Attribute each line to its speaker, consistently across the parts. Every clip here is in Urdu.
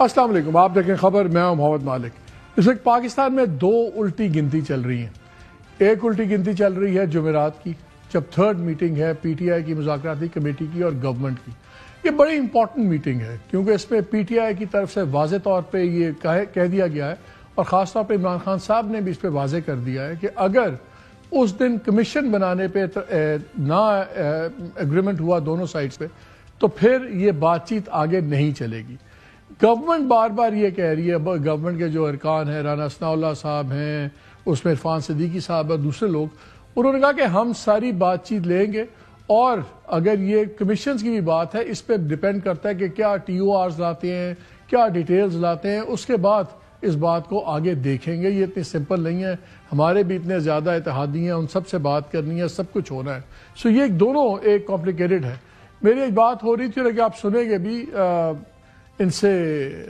Speaker 1: السلام علیکم، آپ دیکھیں خبر، میں ہوں محمد مالک۔ اس وقت پاکستان میں دو الٹی گنتی چل رہی ہیں۔ ایک الٹی گنتی چل رہی ہے جمعرات کی، جب تھرڈ میٹنگ ہے پی ٹی آئی کی مذاکراتی کمیٹی کی اور گورنمنٹ کی۔ یہ بڑی امپورٹنٹ میٹنگ ہے کیونکہ اس میں پی ٹی آئی کی طرف سے واضح طور پہ یہ کہہ دیا گیا ہے، اور خاص طور پہ عمران خان صاحب نے بھی اس پہ واضح کر دیا ہے کہ اگر اس دن کمیشن بنانے پہ نہ ایگریمنٹ ہوا دونوں سائڈز پہ تو پھر یہ بات چیت آگے نہیں چلے گی۔ گورنمنٹ بار بار یہ کہہ رہی ہے، گورنمنٹ کے جو ارکان ہیں، رانا ثناء اللہ صاحب ہیں، اس میں عرفان صدیقی صاحب اور دوسرے لوگ، انہوں نے کہا کہ ہم ساری بات چیت لیں گے، اور اگر یہ کمیشنز کی بھی بات ہے اس پہ ڈیپینڈ کرتا ہے کہ کیا ٹی او آرز لاتے ہیں، کیا ڈیٹیلز لاتے ہیں، اس کے بعد اس بات کو آگے دیکھیں گے۔ یہ اتنی سمپل نہیں ہے، ہمارے بھی اتنے زیادہ اتحادی ہیں، ان سب سے بات کرنی ہے، سب کچھ ہونا ہے۔ سو یہ دونوں ایک کمپلیکیٹڈ ہے۔ میری ایک بات ہو رہی تھی اور کہ آپ سنیں گے بھی ان سے،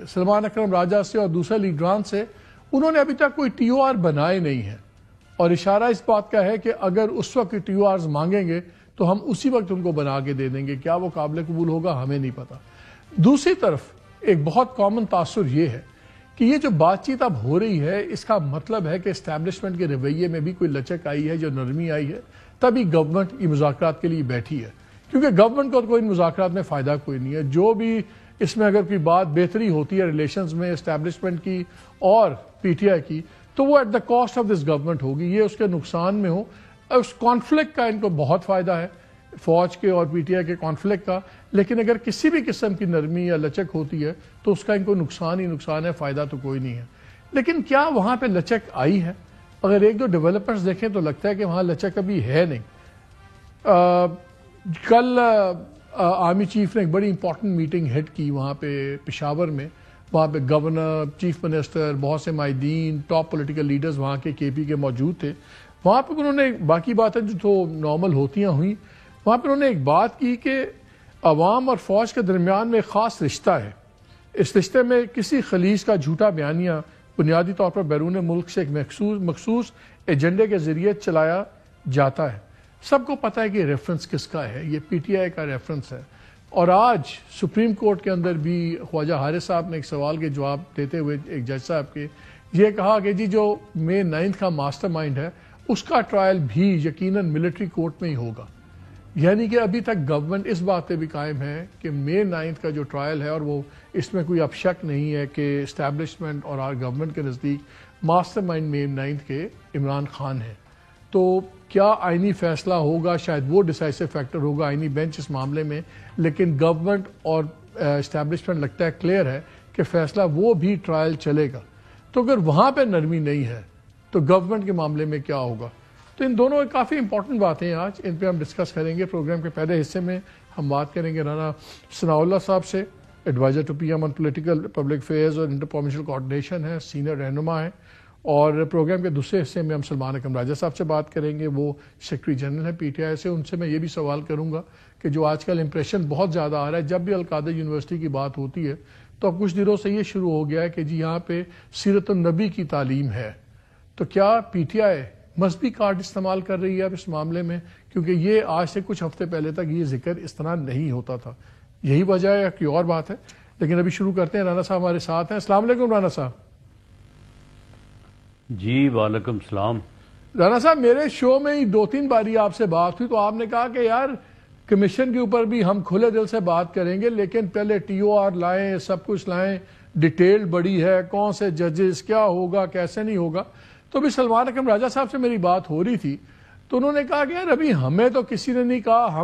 Speaker 1: سلمان اکرم راجہ سے اور دوسرے لیڈران سے، انہوں نے ابھی تک کوئی ٹی او آر بنائے نہیں ہیں، اور اشارہ اس بات کا ہے کہ اگر اس وقت ٹی او آرز مانگیں گے تو ہم اسی وقت ان کو بنا کے دے دیں گے۔ کیا وہ قابل قبول ہوگا ہمیں نہیں پتا۔ دوسری طرف ایک بہت کامن تاثر یہ ہے کہ یہ جو بات چیت اب ہو رہی ہے، اس کا مطلب ہے کہ اسٹیبلشمنٹ کے رویے میں بھی کوئی لچک آئی ہے، جو نرمی آئی ہے، تبھی گورنمنٹ یہ مذاکرات کے لیے بیٹھی ہے، کیونکہ گورنمنٹ کو کوئی مذاکرات میں فائدہ کوئی نہیں ہے۔ جو بھی اس میں اگر کوئی بات بہتری ہوتی ہے ریلیشنز میں اسٹیبلشمنٹ کی اور پی ٹی آئی کی، تو وہ at the cost of this government ہوگی، یہ اس کے نقصان میں ہو۔ اس کانفلکٹ کا ان کو بہت فائدہ ہے، فوج کے اور پی ٹی آئی کے کانفلکٹ کا، لیکن اگر کسی بھی قسم کی نرمی یا لچک ہوتی ہے تو اس کا ان کو نقصان ہی نقصان ہے، فائدہ تو کوئی نہیں ہے۔ لیکن کیا وہاں پہ لچک آئی ہے؟ اگر ایک دو ڈیولپمنٹس دیکھیں تو لگتا ہے کہ وہاں لچک ابھی ہے نہیں۔ کل آرمی چیف نے ایک بڑی امپورٹنٹ میٹنگ ہیڈ کی وہاں پہ پشاور میں، وہاں پہ گورنر، چیف منسٹر، بہت سے مائدین، ٹاپ پولیٹیکل لیڈرز وہاں کے پی کے موجود تھے۔ وہاں پہ انہوں نے باقی باتیں جو تو نارمل ہوتی ہوئیں، وہاں پہ انہوں نے ایک بات کی کہ عوام اور فوج کے درمیان میں ایک خاص رشتہ ہے۔ اس رشتے میں کسی خلیج کا جھوٹا بیانیہ بنیادی طور پر بیرون ملک سے ایک مخصوص ایجنڈے کے ذریعے چلایا جاتا ہے۔ سب کو پتہ ہے کہ ریفرنس کس کا ہے، یہ پی ٹی آئی کا ریفرنس ہے۔ اور آج سپریم کورٹ کے اندر بھی خواجہ حارث صاحب نے ایک سوال کے جواب دیتے ہوئے ایک جج صاحب کے یہ کہا کہ جی جو مئی 9 کا ماسٹر مائنڈ ہے اس کا ٹرائل بھی یقیناً ملٹری کورٹ میں ہی ہوگا۔ یعنی کہ ابھی تک گورنمنٹ اس بات پہ بھی قائم ہے کہ مئی 9 کا جو ٹرائل ہے، اور وہ اس میں کوئی اب شک نہیں ہے کہ اسٹیبلشمنٹ اور گورنمنٹ کے نزدیک ماسٹر مائنڈ مئی 9 کے عمران خان ہے۔ تو کیا آئینی فیصلہ ہوگا، شاید وہ ڈیسائسو فیکٹر ہوگا آئینی بینچ اس معاملے میں، لیکن گورنمنٹ اور اسٹیبلشمنٹ لگتا ہے کلیئر ہے کہ فیصلہ وہ بھی ٹرائل چلے گا۔ تو اگر وہاں پہ نرمی نہیں ہے تو گورنمنٹ کے معاملے میں کیا ہوگا؟ تو ان دونوں کافی امپورٹنٹ باتیں ہیں آج، ان پہ ہم ڈسکس کریں گے۔ پروگرام کے پہلے حصے میں ہم بات کریں گے رانا ثناء اللہ صاحب سے، adviser to P M on political public affairs اور انٹر پروونشل کوآرڈینیشن ہے، سینئر رہنما ہیں۔ اور پروگرام کے دوسرے حصے میں ہم سلمان اکرم راجہ صاحب سے بات کریں گے، وہ سیکرٹری جنرل ہیں پی ٹی آئی سے۔ ان سے میں یہ بھی سوال کروں گا کہ جو آج کل امپریشن بہت زیادہ آ رہا ہے، جب بھی القادر یونیورسٹی کی بات ہوتی ہے تو اب کچھ دنوں سے یہ شروع ہو گیا ہے کہ جی یہاں پہ سیرت النبی کی تعلیم ہے، تو کیا پی ٹی آئی مذہبی کارڈ استعمال کر رہی ہے اب اس معاملے میں؟ کیونکہ یہ آج سے کچھ ہفتے پہلے تک یہ ذکر اس طرح نہیں ہوتا تھا۔ یہی وجہ ہے یا کوئی اور بات ہے؟ لیکن ابھی شروع کرتے ہیں، رانا صاحب ہمارے ساتھ ہیں۔ السلام علیکم رانا صاحب۔
Speaker 2: جی وعلیکم السلام۔
Speaker 1: رانا صاحب میرے شو میں ہی 2-3 باری آپ سے بات ہوئی تو آپ نے کہا کہ یار کمیشن کے اوپر بھی ہم کھلے دل سے بات کریں گے، لیکن پہلے ٹی او آر لائیں، سب کچھ لائیں، ڈیٹیل بڑی ہے، کون سے ججز، کیا ہوگا کیسے نہیں ہوگا۔ تو ابھی سلمان اکرم راجہ صاحب سے میری بات ہو رہی تھی تو انہوں نے کہا کہ یار ابھی ہمیں تو کسی نے نہیں کہا،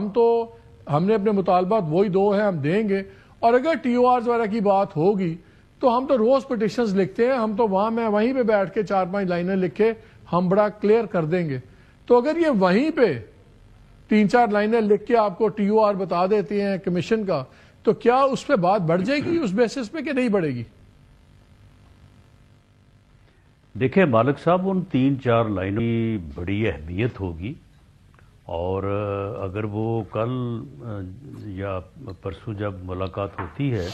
Speaker 1: ہم نے اپنے مطالبات وہی 2 ہیں، ہم دیں گے، اور اگر ٹی او آرز وغیرہ کی بات ہوگی تو ہم تو روز پٹیشنز لکھتے ہیں، ہم تو وہیں پہ بیٹھ کے 4-5 لائنیں لکھے ہم بڑا کلیئر کر دیں گے۔ تو اگر یہ وہیں پہ 3-4 لائنیں لکھ کے آپ کو ٹی او آر بتا دیتے ہیں کمیشن کا، تو کیا اس پہ بات بڑھ جائے گی اس بیسس پہ کہ نہیں بڑھے گی؟
Speaker 2: دیکھیں مالک صاحب، ان 3-4 لائنوں کی بڑی اہمیت ہوگی، اور اگر وہ کل یا پرسوں جب ملاقات ہوتی ہے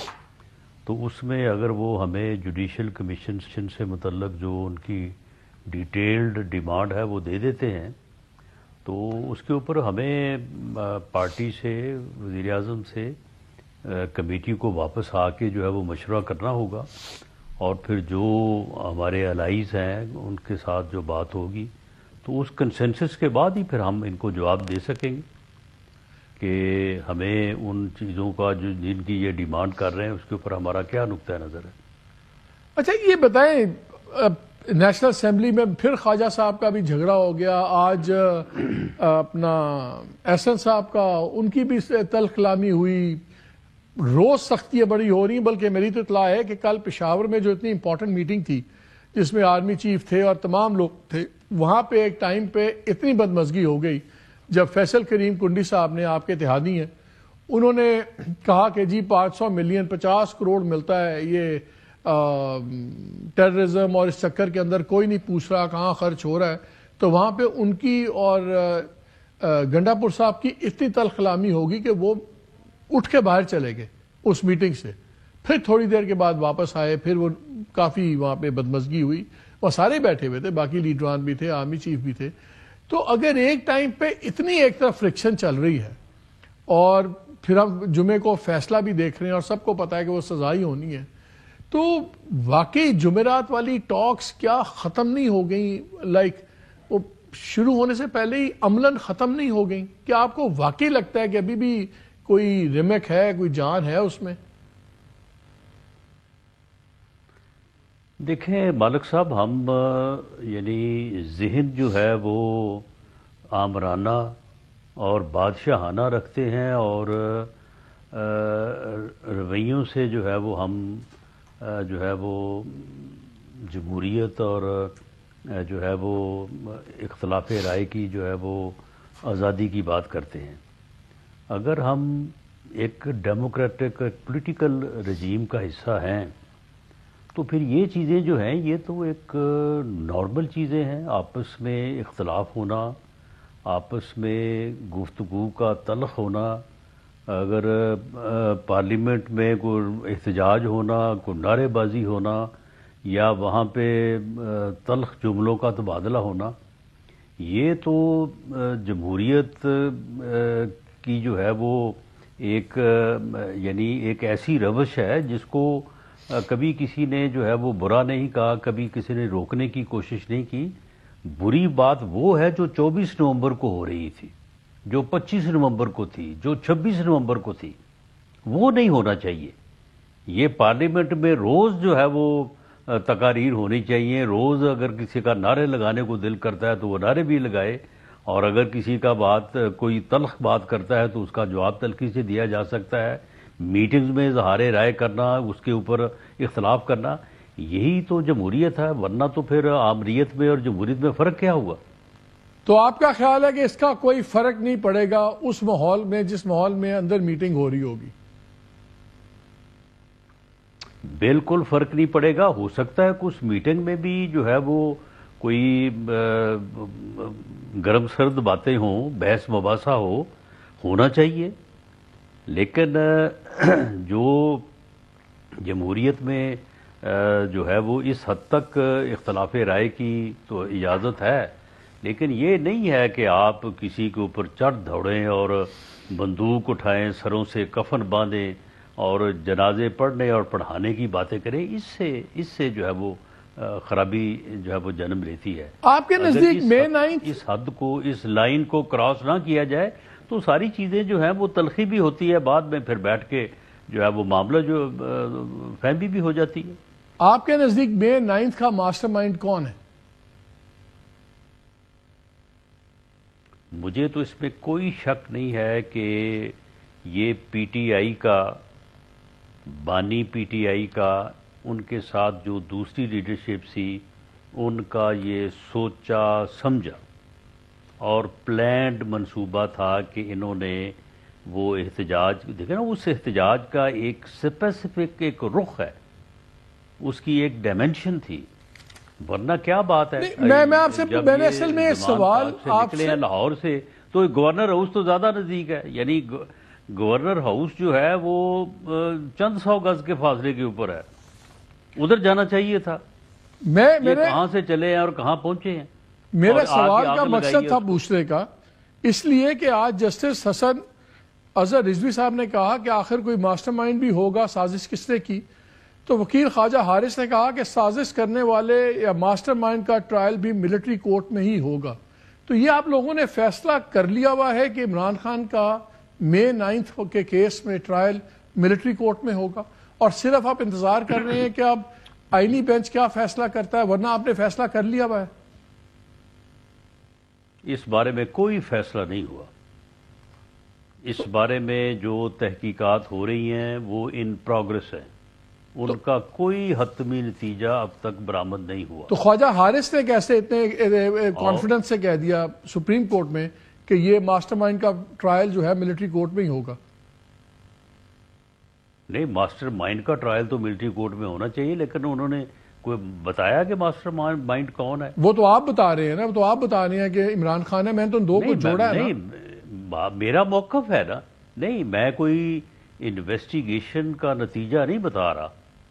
Speaker 2: تو اس میں اگر وہ ہمیں جوڈیشل کمیشن سے متعلق جو ان کی ڈیٹیلڈ ڈیمانڈ ہے وہ دے دیتے ہیں، تو اس کے اوپر ہمیں پارٹی سے، وزیر اعظم سے کمیٹی کو واپس آ کے جو ہے وہ مشورہ کرنا ہوگا، اور پھر جو ہمارے الائیز ہیں ان کے ساتھ جو بات ہوگی تو اس کنسنسس کے بعد ہی پھر ہم ان کو جواب دے سکیں گے کہ ہمیں ان چیزوں کا جو جن کی یہ ڈیمانڈ کر رہے ہیں اس کے اوپر ہمارا کیا نقطہ نظر ہے۔
Speaker 1: اچھا یہ بتائیں، نیشنل اسمبلی میں پھر خواجہ صاحب کا بھی جھگڑا ہو گیا، آج اپنا احسن صاحب کا ان کی بھی تلخ کلامی ہوئی، روز سختیاں بڑی ہو رہی ہیں، بلکہ میری تو اطلاع ہے کہ کل پشاور میں جو اتنی امپورٹنٹ میٹنگ تھی جس میں آرمی چیف تھے اور تمام لوگ تھے، وہاں پہ ایک ٹائم پہ اتنی بدمزگی ہو گئی جب فیصل کریم کنڈی صاحب نے، آپ کے اتحادی ہیں، انہوں نے کہا کہ جی 500 ملین 50 کروڑ ملتا ہے، یہ ٹیررزم اور اس چکر کے اندر کوئی نہیں پوچھ رہا کہاں خرچ ہو رہا ہے، تو وہاں پہ ان کی اور گنڈا پور صاحب کی اتنی تلخ کلامی ہوگی کہ وہ اٹھ کے باہر چلے گئے اس میٹنگ سے، پھر تھوڑی دیر کے بعد واپس آئے، پھر وہ کافی وہاں پہ بدمزگی ہوئی، وہ سارے بیٹھے ہوئے تھے، باقی لیڈران بھی تھے، آرمی چیف بھی تھے۔ تو اگر ایک ٹائم پہ اتنی ایک طرف فرکشن چل رہی ہے اور پھر ہم جمعے کو فیصلہ بھی دیکھ رہے ہیں اور سب کو پتا ہے کہ وہ سزا ہی ہونی ہے، تو واقعی جمعرات والی ٹاکس کیا ختم نہیں ہو گئیں؟ لائک وہ شروع ہونے سے پہلے ہی عملاً ختم نہیں ہو گئیں؟ کیا آپ کو واقعی لگتا ہے کہ ابھی بھی کوئی رمک ہے، کوئی جان ہے اس میں؟
Speaker 2: دیکھیں مالک صاحب، ہم یعنی ذہن جو ہے وہ آمرانہ اور بادشاہانہ رکھتے ہیں، اور رویوں سے جو ہے وہ ہم جو ہے وہ جمہوریت اور جو ہے وہ اختلاف رائے کی جو ہے وہ آزادی کی بات کرتے ہیں۔ اگر ہم ایک ڈیموکریٹک پولیٹیکل رجیم کا حصہ ہیں تو پھر یہ چیزیں جو ہیں یہ تو ایک نارمل چیزیں ہیں، آپس میں اختلاف ہونا، آپس میں گفتگو کا تلخ ہونا، اگر پارلیمنٹ میں کوئی احتجاج ہونا، کوئی نعرے بازی ہونا، یا وہاں پہ تلخ جملوں کا تبادلہ ہونا، یہ تو جمہوریت کی جو ہے وہ ایک یعنی ایک ایسی روش ہے جس کو کبھی کسی نے جو ہے وہ برا نہیں کہا، کبھی کسی نے روکنے کی کوشش نہیں کی۔ بری بات وہ ہے جو 24 نومبر کو ہو رہی تھی، جو 25 نومبر کو تھی، جو 26 نومبر کو تھی، وہ نہیں ہونا چاہیے۔ یہ پارلیمنٹ میں روز جو ہے وہ تقاریر ہونی چاہیے، روز اگر کسی کا نعرے لگانے کو دل کرتا ہے تو وہ نعرے بھی لگائے، اور اگر کسی کا بات کوئی تلخ بات کرتا ہے تو اس کا جواب تلخی سے دیا جا سکتا ہے۔ میٹنگز میں اظہار رائے کرنا، اس کے اوپر اختلاف کرنا، یہی تو جمہوریت ہے، ورنہ تو پھر آمریت میں اور جمہوریت میں فرق کیا ہوا؟
Speaker 1: تو آپ کا خیال ہے کہ اس کا کوئی فرق نہیں پڑے گا اس ماحول میں جس ماحول میں اندر میٹنگ ہو رہی ہوگی؟
Speaker 2: بالکل فرق نہیں پڑے گا۔ ہو سکتا ہے کہ اس میٹنگ میں بھی جو ہے وہ کوئی گرم سرد باتیں ہوں، بحث مباحثہ ہونا چاہیے، لیکن جو جمہوریت میں جو ہے وہ اس حد تک اختلاف رائے کی تو اجازت ہے، لیکن یہ نہیں ہے کہ آپ کسی کے اوپر چڑھ دوڑیں اور بندوق اٹھائیں، سروں سے کفن باندھیں اور جنازے پڑھنے اور پڑھانے کی باتیں کریں۔ اس سے جو ہے وہ خرابی جو ہے وہ جنم لیتی ہے۔
Speaker 1: آپ کے نزدیک مئی 9
Speaker 2: اس حد کو، اس لائن کو کراس نہ کیا جائے تو ساری چیزیں جو ہیں وہ تلخی بھی ہوتی ہے، بعد میں پھر بیٹھ کے جو ہے وہ معاملہ جو فہمی بھی ہو جاتی ہے۔
Speaker 1: آپ کے نزدیک مئی 9 کا ماسٹر مائنڈ کون ہے؟
Speaker 2: مجھے تو اس میں کوئی شک نہیں ہے کہ یہ پی ٹی آئی کا، بانی پی ٹی آئی کا، ان کے ساتھ جو دوسری لیڈرشپ سی، ان کا یہ سوچا سمجھا اور پلانڈ منصوبہ تھا کہ انہوں نے وہ احتجاج، دیکھیں نا، اس احتجاج کا ایک اسپیسیفک ایک رخ ہے، اس کی ایک ڈائمنشن تھی، ورنہ کیا بات ہے۔
Speaker 1: میں آپ سے، میں نے اصل میں سوال آپ سے،
Speaker 2: لاہور سے تو گورنر ہاؤس تو زیادہ نزدیک ہے، یعنی گورنر ہاؤس جو ہے وہ چند 100 گز کے فاصلے کے اوپر ہے، ادھر جانا چاہیے تھا۔ یہ کہاں سے چلے ہیں اور کہاں پہنچے ہیں؟
Speaker 1: میرا سوال کا مقصد تھا پوچھنے کا، اس لیے کہ آج جسٹس حسن اظہر رضوی صاحب نے کہا کہ آخر کوئی ماسٹر مائنڈ بھی ہوگا، سازش کس نے کی؟ تو وکیل خواجہ حارث نے کہا کہ سازش کرنے والے یا ماسٹر مائنڈ کا ٹرائل بھی ملٹری کورٹ میں ہی ہوگا۔ تو یہ آپ لوگوں نے فیصلہ کر لیا ہوا ہے کہ عمران خان کا مئی 9 کے کیس میں ٹرائل ملٹری کورٹ میں ہوگا، اور صرف آپ انتظار کر رہے ہیں کہ اب آئینی بینچ کیا فیصلہ کرتا ہے، ورنہ آپ نے فیصلہ کر لیا ہوا ہے؟
Speaker 2: اس بارے میں کوئی فیصلہ نہیں ہوا۔ اس بارے میں جو تحقیقات ہو رہی ہیں وہ ان پروگرس ہیں، ان کا کوئی حتمی نتیجہ اب تک برآمد نہیں ہوا۔
Speaker 1: تو خواجہ حارث نے کیسے اتنے کانفیڈنس سے کہہ دیا سپریم کورٹ میں کہ یہ ماسٹر مائنڈ کا ٹرائل جو ہے ملٹری کورٹ میں ہی ہوگا؟
Speaker 2: نہیں، ماسٹر مائنڈ کا ٹرائل تو ملٹری کورٹ میں ہونا چاہیے، لیکن انہوں نے کوئی بتایا کہ ماسٹر مائنڈ کون ہے؟
Speaker 1: وہ تو آپ بتا رہے ہیں نا، وہ تو آپ بتا رہے ہیں کہ عمران خان ہے، میں نے تو ان دو کو جوڑا ہے نا۔
Speaker 2: نہیں، میرا موقف ہے نا، نہیں میں کوئی انویسٹیگیشن کا نتیجہ نہیں بتا رہا،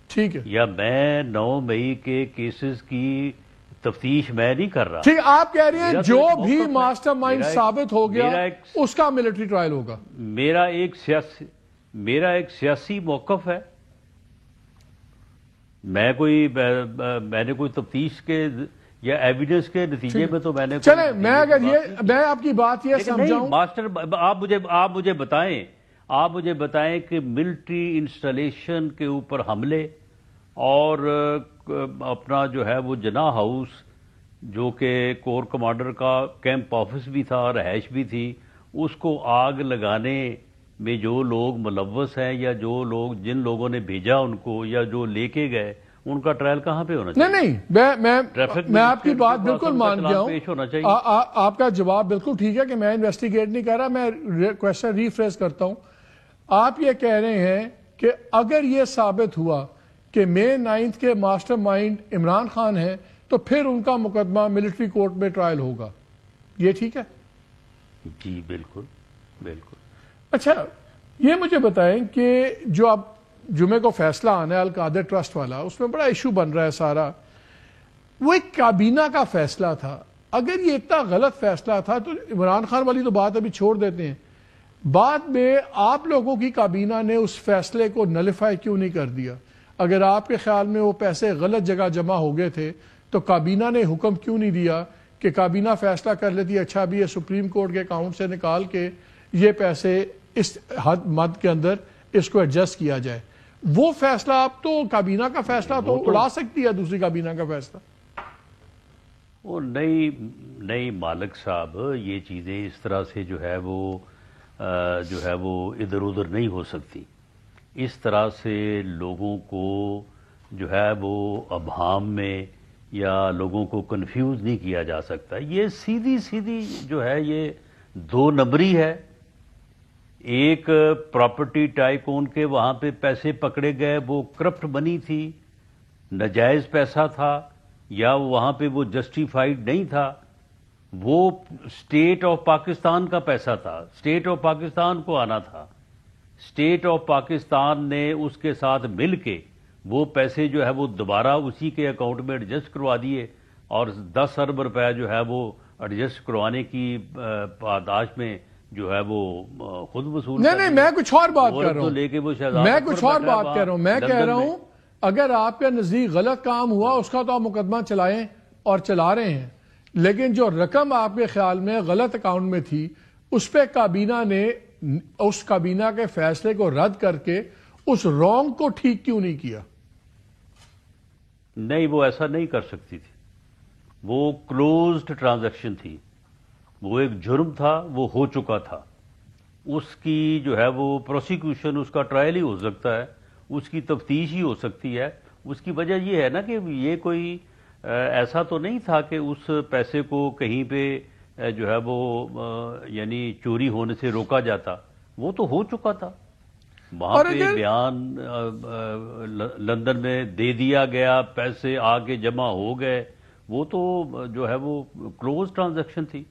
Speaker 1: ٹھیک ہے،
Speaker 2: یا میں 9 مئی کے کیسز کی تفتیش میں نہیں کر رہا۔
Speaker 1: ٹھیک، آپ کہہ رہے ہیں جو بھی ماسٹر مائنڈ ثابت ہو گیا اس کا ملٹری ٹرائل ہوگا۔
Speaker 2: میرا ایک سیاسی موقف ہے، میں نے کوئی تفتیش کے یا ایویڈنس کے نتیجے میں تو میں نے
Speaker 1: چلیں، میں اگر میں آپ کی بات یہ سمجھاؤں،
Speaker 2: ماسٹر آپ مجھے بتائیں کہ ملٹری انسٹالیشن کے اوپر حملے اور اپنا جو ہے وہ جناح ہاؤس جو کہ کور کمانڈر کا کیمپ آفس بھی تھا، رہائش بھی تھی، اس کو آگ لگانے میں جو لوگ ملوث ہیں یا جن لوگوں نے بھیجا ان کو یا جو لے کے گئے، ان کا ٹرائل کہاں پہ ہونا چاہیے؟
Speaker 1: نہیں، میں آپ کی بات بالکل مان گیا ہوں، آپ کا جواب بالکل ٹھیک ہے کہ میں انویسٹیگیٹ نہیں کر رہا، میں کوشچن ریفریز کرتا ہوں۔ آپ یہ کہہ رہے ہیں کہ اگر یہ ثابت ہوا کہ مئی 9 کے ماسٹر مائنڈ عمران خان ہے تو پھر ان کا مقدمہ ملٹری کورٹ میں ٹرائل ہوگا، یہ ٹھیک ہے؟
Speaker 2: جی بالکل بالکل۔
Speaker 1: اچھا، یہ مجھے بتائیں کہ جو اب جمعے کو فیصلہ آنا ہے القادر ٹرسٹ والا، اس میں بڑا ایشو بن رہا ہے سارا، وہ ایک کابینہ کا فیصلہ تھا۔ اگر یہ اتنا غلط فیصلہ تھا تو عمران خان والی تو بات ابھی چھوڑ دیتے ہیں، بعد میں آپ لوگوں کی کابینہ نے اس فیصلے کو نلیفائی کیوں نہیں کر دیا؟ اگر آپ کے خیال میں وہ پیسے غلط جگہ جمع ہو گئے تھے تو کابینہ نے حکم کیوں نہیں دیا کہ کابینہ فیصلہ کر لیتی اچھا بھی یہ سپریم کورٹ کے اکاؤنٹ سے نکال کے یہ پیسے اس حد مد کے اندر اس کو ایڈجسٹ کیا جائے؟ وہ فیصلہ آپ تو کابینہ کا فیصلہ تو اڑا سکتی ہے دوسری کابینہ کا فیصلہ۔
Speaker 2: وہ نہیں مالک صاحب، یہ چیزیں اس طرح سے جو ہے وہ ادھر ادھر نہیں ہو سکتی۔ اس طرح سے لوگوں کو جو ہے وہ ابہام میں یا لوگوں کو کنفیوز نہیں کیا جا سکتا۔ یہ سیدھی جو ہے یہ 2 نمبری ہے۔ ایک پراپرٹی ٹائکون کے وہاں پہ پیسے پکڑے گئے، وہ کرپٹ منی تھی، ناجائز پیسہ تھا، یا وہاں پہ وہ جسٹیفائیڈ نہیں تھا، وہ اسٹیٹ آف پاکستان کا پیسہ تھا، اسٹیٹ آف پاکستان کو آنا تھا، اسٹیٹ آف پاکستان نے اس کے ساتھ مل کے وہ پیسے جو ہے وہ دوبارہ اسی کے اکاؤنٹ میں ایڈجسٹ کروا دیے، اور 10 ارب روپے جو ہے وہ ایڈجسٹ کروانے کی پاداش میں جو ہے وہ خود وصول۔
Speaker 1: نہیں، میں کچھ اور بات کر رہا ہوں، میں کچھ اور بات کر رہا ہوں، میں کہہ رہا ہوں اگر آپ کے نزدیک غلط کام ہوا اس کا تو آپ مقدمہ چلائیں اور چلا رہے ہیں، لیکن جو رقم آپ کے خیال میں غلط اکاؤنٹ میں تھی اس پہ کابینہ نے اس کابینہ کے فیصلے کو رد کر کے اس رونگ کو ٹھیک کیوں نہیں کیا؟
Speaker 2: نہیں، وہ ایسا نہیں کر سکتی تھی، وہ کلوزڈ ٹرانزیکشن تھی، وہ ایک جرم تھا، وہ ہو چکا تھا، اس کی جو ہے وہ پروسیکیوشن، اس کا ٹرائل ہی ہو سکتا ہے، اس کی تفتیش ہی ہو سکتی ہے۔ اس کی وجہ یہ ہے نا کہ یہ کوئی ایسا تو نہیں تھا کہ اس پیسے کو کہیں پہ جو ہے وہ یعنی چوری ہونے سے روکا جاتا، وہ تو ہو چکا تھا، وہاں پہ بیان لندن میں دے دیا گیا، پیسے آگے جمع ہو گئے، وہ تو جو ہے وہ کلوز ٹرانزیکشن تھی۔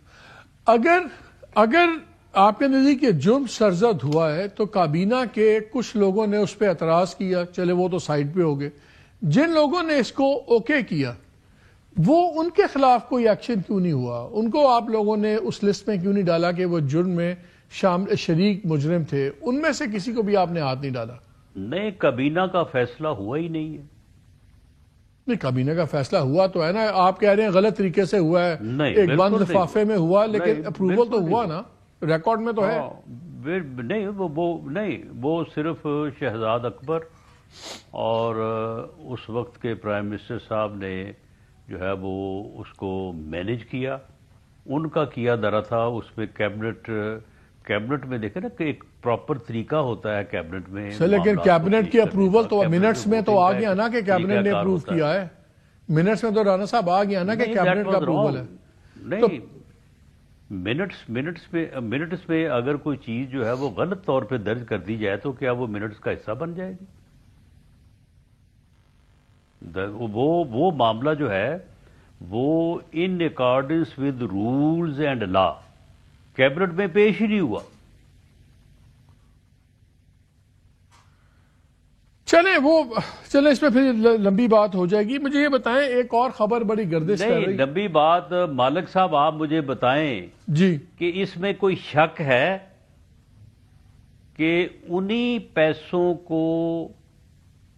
Speaker 1: اگر آپ کے نزدیک یہ جرم سرزد ہوا ہے تو کابینہ کے کچھ لوگوں نے اس پہ اعتراض کیا، چلے وہ تو سائڈ پہ ہو گئے، جن لوگوں نے اس کو اوکے کیا وہ ان کے خلاف کوئی ایکشن کیوں نہیں ہوا؟ ان کو آپ لوگوں نے اس لسٹ میں کیوں نہیں ڈالا کہ وہ جرم میں شریک مجرم تھے ان میں سے کسی کو بھی آپ نے ہاتھ نہیں ڈالا؟
Speaker 2: نہیں، کابینہ کا فیصلہ ہوا ہی نہیں ہے۔
Speaker 1: نہیں، کابینہ کا فیصلہ ہوا تو ہے نا، آپ کہہ رہے ہیں غلط طریقے سے ہوا ہے،
Speaker 2: نہیں،
Speaker 1: ایک بند
Speaker 2: بالکل
Speaker 1: لفافے میں ہوا، لیکن
Speaker 2: نہیں،
Speaker 1: اپروول تو ہوا نا، ریکارڈ میں تو ہے۔
Speaker 2: نہیں، وہ صرف شہزاد اکبر اور اس وقت کے پرائم منسٹر صاحب نے جو ہے وہ اس کو مینیج کیا، ان کا کیا درا تھا۔ اس میں کیبنٹ میں دیکھیں نا کہ ایک پراپر طریقہ ہوتا ہے کیبنٹ میں،
Speaker 1: لیکن کیبنٹ کی اپروول تو منٹس میں تو آ گیا نا کہ کیبنٹ نے اپروو کیا ہے، منٹس میں تو رانا صاحب آ گیا نا کہ کیبنٹ کا اپروول ہے۔
Speaker 2: نہیں، منٹس میں اگر کوئی چیز جو ہے وہ غلط طور پہ درج کر دی جائے تو کیا وہ منٹس کا حصہ بن جائے گی؟ وہ معاملہ جو ہے وہ in accordance with rules and law cabinet میں پیش ہی نہیں ہوا۔
Speaker 1: چلیں اس میں پھر لمبی بات ہو جائے گی۔ مجھے یہ بتائیں، ایک اور خبر بڑی گردش کر رہی۔
Speaker 2: نہیں، لمبی بات مالک صاحب آپ مجھے بتائیں
Speaker 1: جی
Speaker 2: کہ اس میں کوئی شک ہے کہ انہی پیسوں کو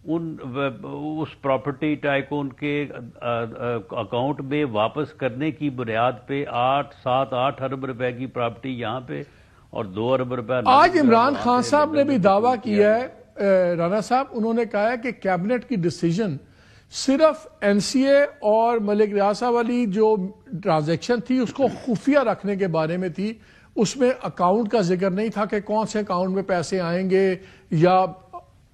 Speaker 2: اس پراپرٹی ٹائکون کے اکاؤنٹ میں واپس کرنے کی بنیاد پہ 7-8 ارب روپے کی پراپرٹی یہاں پہ اور 2 ارب روپے
Speaker 1: آج عمران خان صاحب نے بھی دعویٰ کیا ہے، رانا صاحب، انہوں نے کہا ہے کہ کیبنٹ کی ڈیسیجن صرف این سی اے اور ملک ریاض والی جو ٹرانزیکشن تھی اس کو خفیہ رکھنے کے بارے میں تھی، اس میں اکاؤنٹ کا ذکر نہیں تھا کہ کون سے اکاؤنٹ میں پیسے آئیں گے یا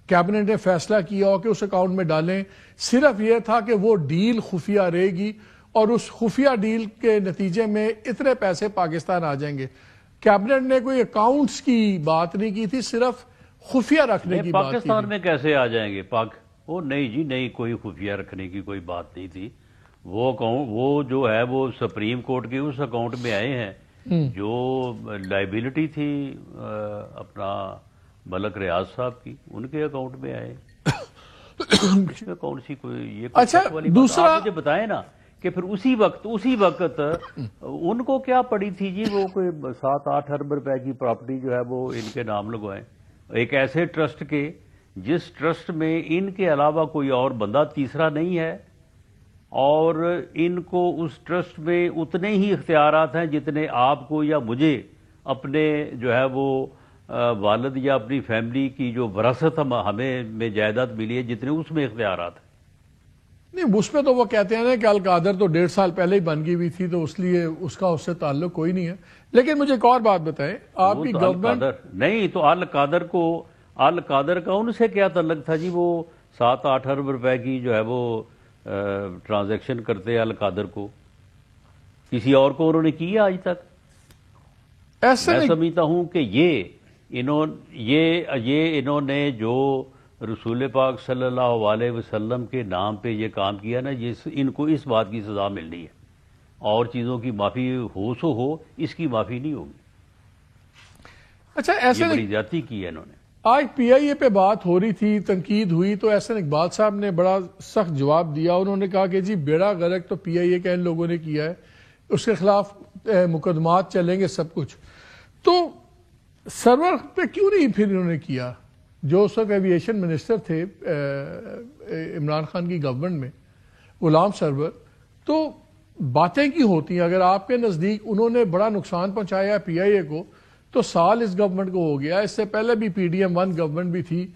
Speaker 1: کیبنٹ نے فیصلہ کیا ہو کہ اس اکاؤنٹ میں ڈالیں، صرف یہ تھا کہ وہ ڈیل خفیہ رہے گی اور اس خفیہ ڈیل کے نتیجے میں اتنے پیسے پاکستان آ جائیں گے۔ کیبنٹ نے کوئی اکاؤنٹس کی بات نہیں کی تھی، صرف خفیہ رکھنے کی بات کی۔
Speaker 2: پاکستان میں کیسے آ جائیں گے؟ نہیں جی، نہیں، کوئی خفیہ رکھنے کی کوئی بات نہیں تھی۔ وہ جو ہے وہ سپریم کورٹ کے اس اکاؤنٹ میں آئے ہیں جو لائبلٹی تھی اپنا ملک ریاض صاحب کی، ان کے اکاؤنٹ میں آئے۔ اس میں کون سی کوئی یہ
Speaker 1: اچھا، دوسرا
Speaker 2: مجھے بتائیں نا کہ پھر اسی وقت ان کو کیا پڑی تھی جی، وہ کوئی 7-8 ارب روپے کی پراپرٹی جو ہے وہ ان کے نام لگوائیں، ایک ایسے ٹرسٹ کے جس ٹرسٹ میں ان کے علاوہ کوئی اور بندہ تیسرا نہیں ہے، اور ان کو اس ٹرسٹ میں اتنے ہی اختیارات ہیں جتنے آپ کو یا مجھے اپنے جو ہے وہ والد یا اپنی فیملی کی جو وراثت ہمیں میں جائیداد ملی ہے جتنے اس میں اختیارات ہیں۔
Speaker 1: نہیں، اس میں تو وہ کہتے ہیں کہ القادر تو 1.5 سال پہلے ہی بن گئی ہوئی تھی تو اس لیے اس کا اس سے تعلق کوئی نہیں ہے۔ لیکن مجھے ایک اور بات بتائیں، آپ کی گورنمنٹ
Speaker 2: نہیں تو القادر کا ان سے کیا تعلق تھا جی؟ وہ 7-8 ارب روپے کی جو ہے وہ ٹرانزیکشن کرتے القادر کو، کسی اور کو انہوں نے کیا آج تک؟
Speaker 1: ایسے
Speaker 2: میں سمجھتا ہوں کہ انہوں نے جو رسول پاک صلی اللہ علیہ وسلم کے نام پہ یہ کام کیا نا، ان کو اس بات کی سزا ملنی ہے، اور چیزوں کی معافی ہو اس کی معافی نہیں ہوگی۔
Speaker 1: اچھا، ایسے
Speaker 2: یہ بڑی زیادتی کی ہے انہوں نے۔
Speaker 1: آج پی آئی اے پہ بات ہو رہی تھی، تنقید ہوئی، تو احسن اقبال صاحب نے بڑا سخت جواب دیا۔ انہوں نے کہا کہ جی بیڑا غرق تو پی آئی اے کا ان لوگوں نے کیا ہے، اس کے خلاف مقدمات چلیں گے، سب کچھ۔ تو سرور پہ کیوں نہیں پھر انہوں نے کیا؟ جو اس وقت ایویشن منسٹر تھے عمران خان کی گورنمنٹ میں، غلام سرور، تو باتیں کی ہوتی ہیں؟ اگر آپ کے نزدیک انہوں نے بڑا نقصان پہنچایا پی آئی اے کو، تو سال اس گورنمنٹ کو ہو گیا، اس سے پہلے بھی پی ڈی ایم 1 گورنمنٹ بھی تھی،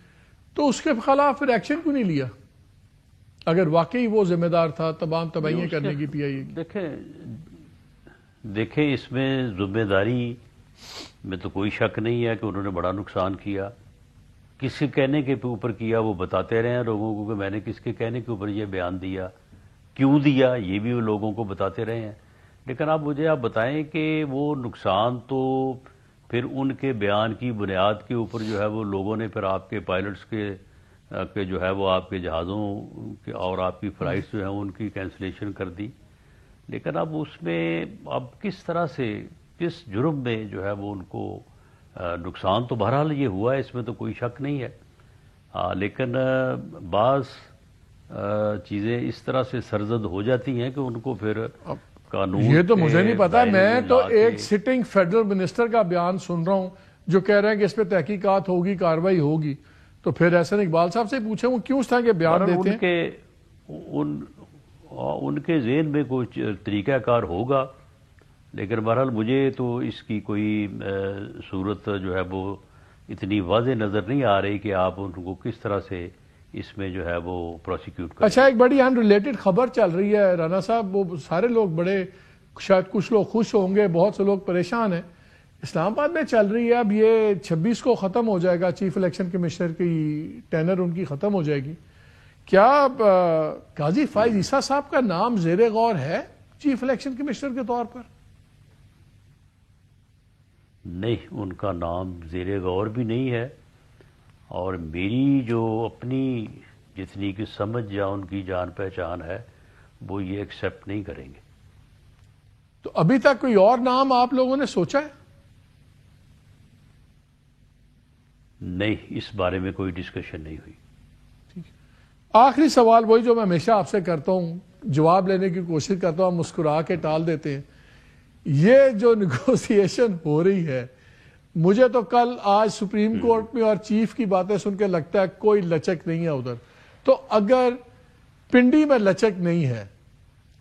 Speaker 1: تو اس کے خلاف پھر ایکشن کیوں نہیں لیا اگر واقعی وہ ذمہ دار تھا تمام تباہیاں کرنے کی پی آئی اے کی؟
Speaker 2: دیکھیں اس میں ذمہ داری میں تو کوئی شک نہیں ہے کہ انہوں نے بڑا نقصان کیا۔ کس کے کہنے کے اوپر کیا وہ بتاتے رہے ہیں لوگوں کو کہ میں نے کس کے کہنے کے اوپر یہ بیان دیا، کیوں دیا، یہ بھی وہ لوگوں کو بتاتے رہے ہیں۔ لیکن آپ بتائیں کہ وہ نقصان تو پھر ان کے بیان کی بنیاد کے اوپر جو ہے وہ لوگوں نے پھر آپ کے پائلٹس کے جو ہے وہ آپ کے جہازوں اور آپ کی فلائٹس جو ہیں ان کی کینسلیشن کر دی۔ لیکن اب اس میں اب کس طرح سے، کس جرم میں جو ہے وہ ان کو نقصان تو بہرحال یہ ہوا ہے، اس میں تو کوئی شک نہیں ہے، لیکن بعض چیزیں اس طرح سے سرزد ہو جاتی ہیں کہ ان کو پھر قانون
Speaker 1: یہ تو مجھے نہیں پتا. میں تو ایک
Speaker 2: کے
Speaker 1: سٹنگ فیڈرل منسٹر کا بیان سن رہا ہوں جو کہہ رہے ہیں کہ اس پہ تحقیقات ہوگی, کاروائی ہوگی. تو پھر احسن اقبال صاحب سے پوچھیں وہ کیوں اس طرح کے بیان دیتے ہیں؟
Speaker 2: ان کے ذہن میں کوئی طریقہ کار ہوگا, لیکن بہرحال مجھے تو اس کی کوئی صورت جو ہے وہ اتنی واضح نظر نہیں آ رہی کہ آپ ان کو کس طرح سے اس میں جو ہے وہ پروسیکیوٹ کریں.
Speaker 1: اچھا, ایک بڑی ان ریلیٹڈ خبر چل رہی ہے رانا صاحب, وہ سارے لوگ بڑے, شاید کچھ لوگ خوش ہوں گے, بہت سے لوگ پریشان ہیں. اسلام آباد میں چل رہی ہے, اب یہ 26 کو ختم ہو جائے گا, چیف الیکشن کمشنر کی ٹینر ان کی ختم ہو جائے گی. کیا قاضی فائز عیسیٰ صاحب کا نام زیر غور ہے چیف الیکشن کمشنر کے طور پر؟
Speaker 2: نہیں, ان کا نام زیر غور بھی نہیں ہے, اور میری جو اپنی جتنی کی سمجھ یا ان کی جان پہچان ہے وہ یہ ایکسیپٹ نہیں کریں گے.
Speaker 1: تو ابھی تک کوئی اور نام آپ لوگوں نے سوچا ہے؟
Speaker 2: نہیں, اس بارے میں کوئی ڈسکشن نہیں ہوئی.
Speaker 1: آخری سوال وہی جو میں ہمیشہ آپ سے کرتا ہوں, جواب لینے کی کوشش کرتا ہوں, مسکرا کے ٹال دیتے ہیں. یہ جو نیگوسیشن ہو رہی ہے, مجھے تو کل آج سپریم کورٹ میں اور چیف کی باتیں سن کے لگتا ہے کوئی لچک نہیں ہے ادھر. تو اگر پنڈی میں لچک نہیں ہے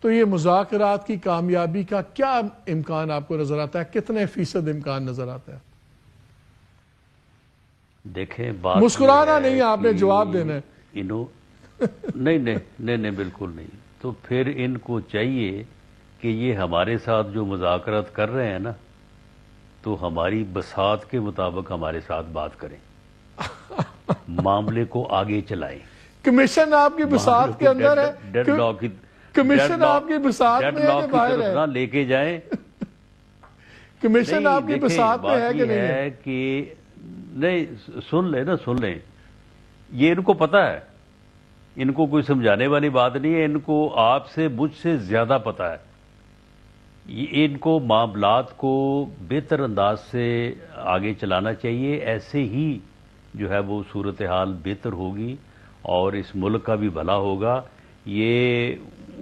Speaker 1: تو یہ مذاکرات کی کامیابی کا کیا امکان آپ کو نظر آتا ہے؟ کتنے فیصد امکان نظر آتا ہے؟
Speaker 2: دیکھیں, بات
Speaker 1: مسکرانا نہیں, آپ نے جواب دینا ہے.
Speaker 2: نہیں, بالکل نہیں. تو پھر ان کو چاہیے کہ یہ ہمارے ساتھ جو مذاکرات کر رہے ہیں نا, تو ہماری بساط کے مطابق ہمارے ساتھ بات کریں, معاملے کو آگے چلائیں.
Speaker 1: کمیشن آپ کی بساط کے اندر ہے, کمیشن آپ کی بساط میں ہے کہ باہر ہے؟
Speaker 2: لے کے جائیں.
Speaker 1: کمیشن آپ کی بساط میں ہے کہ نہیں ہے؟
Speaker 2: کہ نہیں, سن لیں, یہ ان کو پتا ہے, ان کو کوئی سمجھانے والی بات نہیں ہے. ان کو آپ سے مجھ سے زیادہ پتا ہے. ان کو معاملات کو بہتر انداز سے آگے چلانا چاہیے. ایسے ہی جو ہے وہ صورتحال بہتر ہوگی اور اس ملک کا بھی بھلا ہوگا. یہ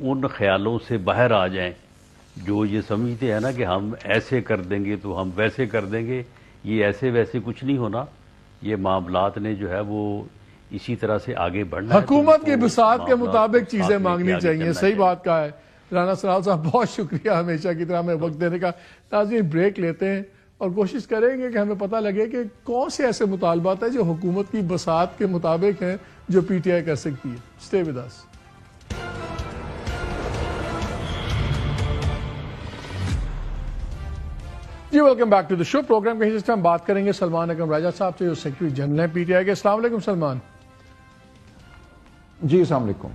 Speaker 2: ان خیالوں سے باہر آ جائیں جو یہ سمجھتے ہیں نا کہ ہم ایسے کر دیں گے تو ہم ویسے کر دیں گے. یہ ایسے ویسے کچھ نہیں ہونا. یہ معاملات نے جو ہے وہ اسی طرح سے آگے بڑھنا ہے.
Speaker 1: حکومت کی بساط کے مطابق چیزیں مانگنی چاہیے. صحیح بات کہا ہے رانا سرال صاحب, بہت شکریہ ہمیشہ کی طرح ہمیں وقت دینے کا. ناظرین, بریک لیتے ہیں اور کوشش کریں گے کہ ہمیں پتہ لگے کہ کون سے ایسے مطالبات ہیں جو حکومت کی بساط کے مطابق ہیں جو پی ٹی آئی کر سکتی ہے. Stay with us. جی, welcome back to the show. Program کے حصے ہم بات کریں گے سلمان اکرم راجہ صاحب سے جو سیکرٹری جنرل ہیں پی ٹی آئی کے. السلام علیکم سلمان.
Speaker 3: جی السلام علیکم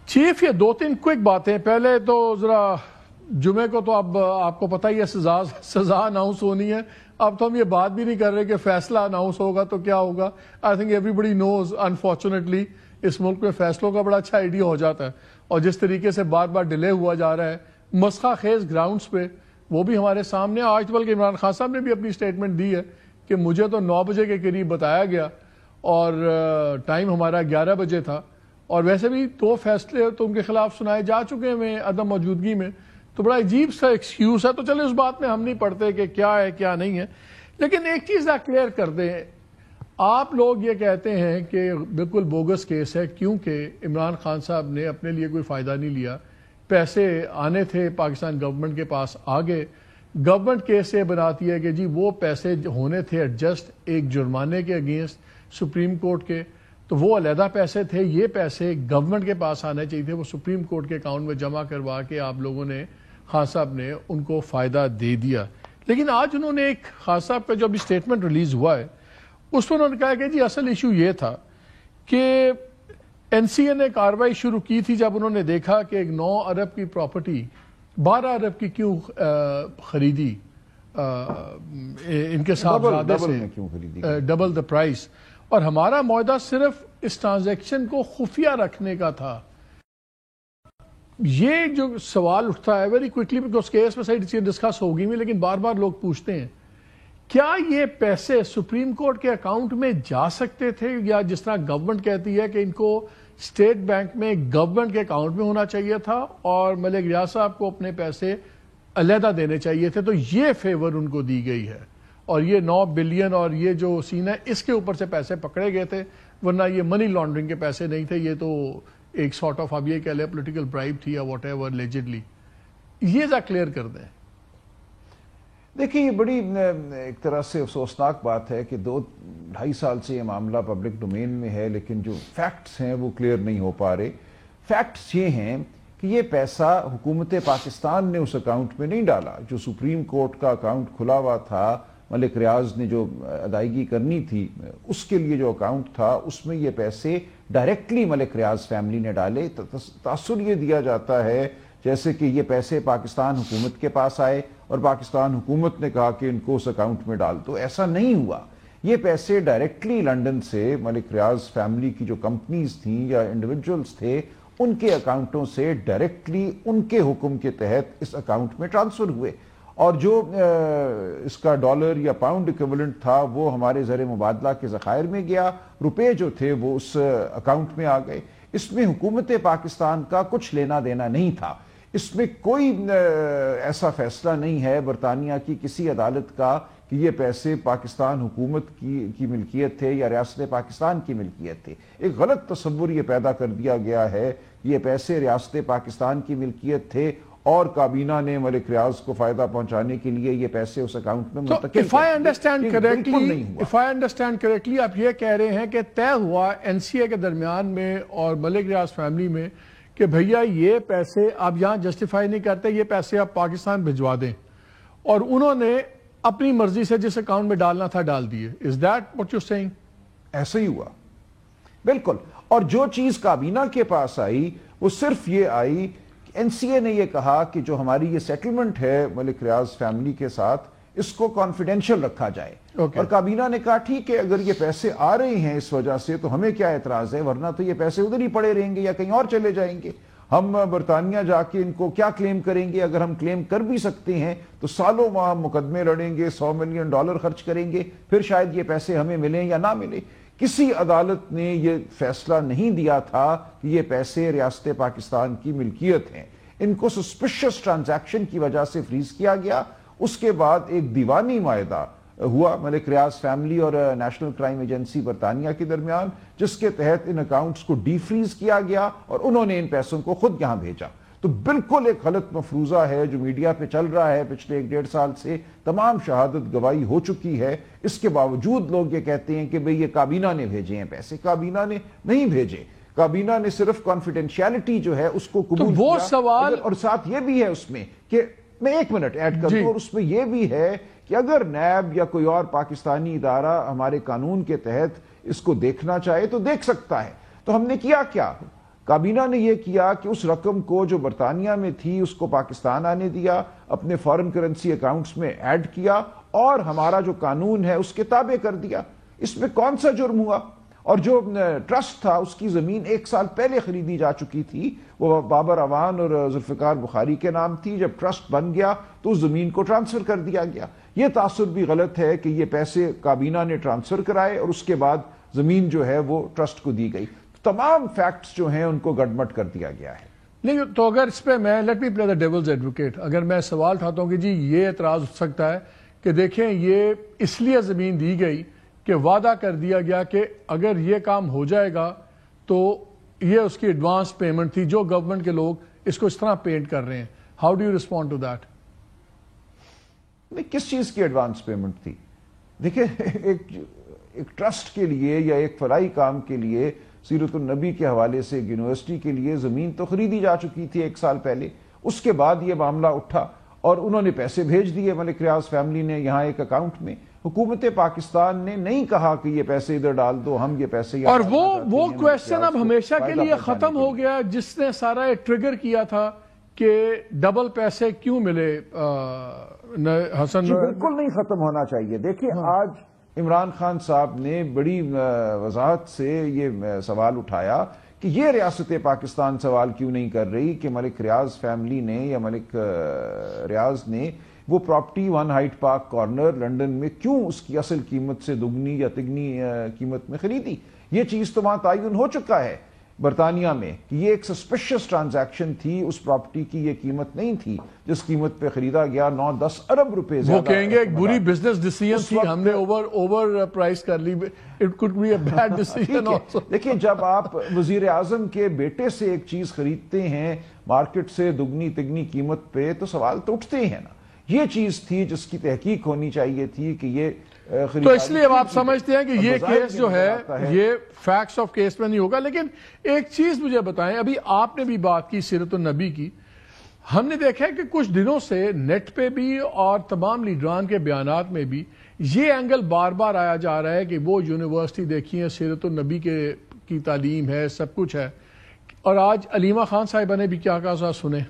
Speaker 1: چیف. یہ 2-3 کوئک باتیں. پہلے تو ذرا جمعے کو تو اب آپ کو پتہ ہی ہے سزا اناؤنس ہونی ہے. اب تو ہم یہ بات بھی نہیں کر رہے کہ فیصلہ اناؤنس ہوگا تو کیا ہوگا. I think everybody knows unfortunately اس ملک میں فیصلوں کا بڑا اچھا آئیڈیا ہو جاتا ہے, اور جس طریقے سے بار بار ڈیلے ہوا جا رہا ہے مسخہ خیز گراؤنڈز پہ, وہ بھی ہمارے سامنے. آج بلکہ عمران خان صاحب نے بھی اپنی سٹیٹمنٹ دی ہے کہ مجھے تو 9 بجے کے قریب بتایا گیا اور ٹائم ہمارا 11 بجے تھا, اور ویسے بھی 2 فیصلے تو ان کے خلاف سنائے جا چکے ہیں عدم موجودگی میں. تو بڑا عجیب سا ایکسکیوز ہے. تو چلے اس بات میں ہم نہیں پڑھتے کہ کیا ہے کیا نہیں ہے, لیکن ایک چیز آپ کلیئر کر دیں. آپ لوگ یہ کہتے ہیں کہ بالکل بوگس کیس ہے کیونکہ عمران خان صاحب نے اپنے لیے کوئی فائدہ نہیں لیا, پیسے آنے تھے پاکستان گورنمنٹ کے پاس, آگے گورنمنٹ کیس یہ بناتی ہے کہ جی وہ پیسے ہونے تھے ایڈجسٹ ایک جرمانے کے اگینسٹ سپریم کورٹ کے, تو وہ علیحدہ پیسے تھے. یہ پیسے گورنمنٹ کے پاس آنے چاہیے تھے, وہ سپریم کورٹ کے اکاؤنٹ میں جمع کروا کے آپ لوگوں نے, خان صاحب نے ان کو فائدہ دے دیا. لیکن آج انہوں نے ایک خان صاحب کا جو ابھی سٹیٹمنٹ ریلیز ہوا ہے اس میں انہوں نے کہا کہ جی اصل ایشو یہ تھا کہ این سی اے نے کاروائی شروع کی تھی جب انہوں نے دیکھا کہ ایک 9 ارب کی پراپرٹی 12 ارب کی کیوں خریدی ان کے صاحبزادے سے, ڈبل دا پرائس, اور ہمارا معاہدہ صرف اس ٹرانزیکشن کو خفیہ رکھنے کا تھا. یہ جو سوال اٹھتا ہے ویری کوئکلی, بیکاز کیس میں صحیح ڈسکس ہوگی بھی, لیکن بار بار لوگ پوچھتے ہیں کیا یہ پیسے سپریم کورٹ کے اکاؤنٹ میں جا سکتے تھے, یا جس طرح گورنمنٹ کہتی ہے کہ ان کو اسٹیٹ بینک میں گورنمنٹ کے اکاؤنٹ میں ہونا چاہیے تھا اور ملک ریاض صاحب کو اپنے پیسے علیحدہ دینے چاہیے تھے، تو یہ فیور ان کو دی گئی ہے. اور یہ 9 بلین اور یہ جو سین ہے اس کے اوپر سے پیسے پکڑے گئے تھے، ورنہ یہ منی لانڈرنگ کے پیسے نہیں تھے، یہ تو ایک سارٹ آف اب یہ کہہ لیں پولیٹیکل برائب تھی یا واٹ ایور لیجڈلی. یہ ذرا کلیئر کر دیں.
Speaker 3: دیکھیں یہ بڑی ایک طرح سے افسوسناک بات ہے کہ 2-2.5 سال سے یہ معاملہ پبلک ڈومین میں ہے، لیکن جو فیکٹس ہیں وہ کلیئر نہیں ہو پا رہے. فیکٹس یہ ہیں کہ یہ پیسہ حکومت پاکستان نے اس اکاؤنٹ میں نہیں ڈالا. جو سپریم کورٹ کا اکاؤنٹ کھلا ہوا تھا، ملک ریاض نے جو ادائیگی کرنی تھی اس کے لیے جو اکاؤنٹ تھا، اس میں یہ پیسے ڈائریکٹلی ملک ریاض فیملی نے ڈالے. تاثر یہ دیا جاتا ہے جیسے کہ یہ پیسے پاکستان حکومت کے پاس آئے اور پاکستان حکومت نے کہا کہ ان کو اس اکاؤنٹ میں ڈال دو. ایسا نہیں ہوا. یہ پیسے ڈائریکٹلی لنڈن سے ملک ریاض فیملی کی جو کمپنیز تھیں یا انڈیویجولز تھے ان کے اکاؤنٹوں سے ڈائریکٹلی ان کے حکم کے تحت اس اکاؤنٹ میں ٹرانسفر ہوئے. اور جو اس کا ڈالر یا پاؤنڈ ایکویولنٹ تھا وہ ہمارے زر مبادلہ کے ذخائر میں گیا. روپے جو تھے وہ اس اکاؤنٹ میں آ گئے. اس میں حکومت پاکستان کا کچھ لینا دینا نہیں تھا. اس میں کوئی ایسا فیصلہ نہیں ہے برطانیہ کی کسی عدالت کا کہ یہ پیسے پاکستان حکومت کی ملکیت تھے یا ریاست پاکستان کی ملکیت تھے. ایک غلط تصور یہ پیدا کر دیا گیا ہے یہ پیسے ریاست پاکستان کی ملکیت تھے اور کابینہ نے ملک ریاض کو فائدہ پہنچانے کے لیے یہ پیسے اس اکاؤنٹ میں منتقل
Speaker 1: if I understand correctly آپ یہ کہہ رہے ہیں کہ طے ہوا NCA کے درمیان میں اور ملک ریاض فیملی میں کہ بھیا یہ پیسے آپ یہاں جسٹیفائی نہیں کرتے، یہ پیسے آپ پاکستان بھجوا دیں، اور انہوں نے اپنی مرضی سے جس اکاؤنٹ میں ڈالنا تھا ڈال دیے. Is that what you're saying؟
Speaker 3: ایسا ہی ہوا بالکل. اور جو چیز کابینہ کے پاس آئی وہ صرف یہ آئی کہ NCA نے یہ کہا کہ جو ہماری یہ سیٹلمنٹ ہے ملک ریاض فیملی کے ساتھ اس کو کانفیڈینشل رکھا جائے. اور کابینہ نے کہا ٹھیک ہے اگر یہ پیسے آ رہے ہیں اس وجہ سے تو ہمیں کیا اعتراض ہے، ورنہ تو یہ پیسے ادھر ہی پڑے رہیں گے یا کہیں اور چلے جائیں گے. ہم برطانیہ جا کے ان کو کیا کلیم کریں گے؟ اگر ہم کلیم کر بھی سکتے ہیں تو سالوں ماہ مقدمے لڑیں گے، $100 ملین خرچ کریں گے، پھر شاید یہ پیسے ہمیں ملیں یا نہ ملیں. کسی عدالت نے یہ فیصلہ نہیں دیا تھا کہ یہ پیسے ریاست پاکستان کی ملکیت ہیں. ان کو سسپیشس ٹرانزیکشن کی وجہ سے فریز کیا گیا. اس کے بعد ایک دیوانی معاہدہ ہوا ملک ریاض فیملی اور نیشنل کرائم ایجنسی برطانیہ کے درمیان، جس کے تحت ان اکاؤنٹس کو ڈی فریز کیا گیا اور انہوں نے ان پیسوں کو خود یہاں بھیجا. تو بالکل ایک غلط مفروضہ ہے جو میڈیا پہ چل رہا ہے پچھلے 1-1.5 سال سے. تمام شہادت گواہی ہو چکی ہے، اس کے باوجود لوگ یہ کہتے ہیں کہ بھئی یہ کابینہ نے بھیجے ہیں پیسے. کابینہ نے نہیں بھیجے. کابینہ نے صرف کانفیڈینشیلٹی جو ہے اس کو قبول
Speaker 1: تو وہ
Speaker 3: کیا.
Speaker 1: سوال
Speaker 3: اور ساتھ یہ بھی ہے اس میں کہ میں 1 منٹ ایڈ کر دوں، اور اس میں یہ بھی ہے کہ اگر نیب یا کوئی اور پاکستانی ادارہ ہمارے قانون کے تحت اس کو دیکھنا چاہے تو دیکھ سکتا ہے. تو ہم نے کیا کابینہ نے یہ کیا کہ اس رقم کو جو برطانیہ میں تھی اس کو پاکستان آنے دیا، اپنے فارن کرنسی اکاؤنٹس میں ایڈ کیا اور ہمارا جو قانون ہے اس کے تابع کر دیا. اس میں کون سا جرم ہوا؟ اور جو ٹرسٹ تھا اس کی زمین 1 سال پہلے خریدی جا چکی تھی، وہ بابر اعوان اور ذوالفقار بخاری کے نام تھی. جب ٹرسٹ بن گیا تو اس زمین کو ٹرانسفر کر دیا گیا. یہ تاثر بھی غلط ہے کہ یہ پیسے کابینہ نے ٹرانسفر کرائے اور اس کے بعد زمین جو ہے وہ ٹرسٹ کو دی گئی. تمام فیکٹس جو ہیں ان کو گڈمٹ کر دیا گیا ہے.
Speaker 1: نہیں تو اگر اس پہ میں لیٹ می پلے دا ڈیولز ایڈوکیٹ، اگر میں سوال اٹھاتا ہوں کہ جی یہ اعتراض ہو سکتا ہے کہ دیکھیں یہ اس لیے زمین دی گئی کہ وعدہ کر دیا گیا کہ اگر یہ کام ہو جائے گا تو یہ اس کی ایڈوانس پیمنٹ تھی جو گورنمنٹ کے لوگ اس کو اس طرح پینٹ کر رہے ہیں. How do you respond to that?
Speaker 3: کس چیز کی ایڈوانس پیمنٹ تھی؟ دیکھیں ایک ٹرسٹ کے لیے یا ایک فلاحی کام کے لیے سیرت النبی کے حوالے سے ایک یونیورسٹی کے لیے زمین تو خریدی جا چکی تھی 1 سال پہلے. اس کے بعد یہ معاملہ اٹھا اور انہوں نے پیسے بھیج دیے ملک ریاض فیملی نے یہاں ایک اکاؤنٹ میں. حکومت پاکستان نے نہیں کہا کہ یہ پیسے ادھر ڈال دو، ہم یہ پیسے.
Speaker 1: اور وہ کویسچن اب ہمیشہ کے لیے ختم ہو گیا جس نے سارا ٹریگر کیا تھا کہ ڈبل پیسے کیوں ملے. حسن
Speaker 3: بالکل نہیں ختم ہونا چاہیے. دیکھیں آج عمران خان صاحب نے بڑی وضاحت سے یہ سوال اٹھایا کہ یہ ریاست پاکستان سوال کیوں نہیں کر رہی کہ ملک ریاض فیملی نے یا ملک ریاض نے وہ property 1 Hyde park corner London میں کیوں اس کی اصل قیمت سے دگنی یا تگنی قیمت میں خریدی. یہ چیز تو وہاں تعین ہو چکا ہے. برطانیہ میں کہ یہ ایک سسپیشس ٹرانزیکشن تھی، اس پراپرٹی کی یہ قیمت نہیں تھی جس قیمت پہ خریدا گیا، 9-10 ارب روپے
Speaker 1: وہ کہیں گے ایک بری بزنس ڈیسیژن تھی، ہم نے اوور پرائس کر لی، it could be a bad decision also.
Speaker 3: دیکھیں جب آپ وزیر اعظم کے بیٹے سے ایک چیز خریدتے ہیں مارکیٹ سے دگنی تگنی قیمت پہ تو سوال تو اٹھتے ہیں نا۔ یہ چیز تھی جس کی تحقیق ہونی چاہیے تھی کہ یہ
Speaker 1: تو اس لیے اب آپ سمجھتے ہیں کہ یہ کیس جو ہے یہ فیکٹس آف کیس میں نہیں ہوگا۔ لیکن ایک چیز مجھے بتائیں، ابھی آپ نے بھی بات کی سیرت النبی کی، ہم نے دیکھا ہے کہ کچھ دنوں سے نیٹ پہ بھی اور تمام لیڈران کے بیانات میں بھی یہ اینگل بار بار آیا جا رہا ہے کہ وہ یونیورسٹی دیکھی ہے، سیرت النبی کی تعلیم ہے، سب کچھ ہے، اور آج علیمہ خان صاحبہ نے بھی کیا کہا ذرا سنیں۔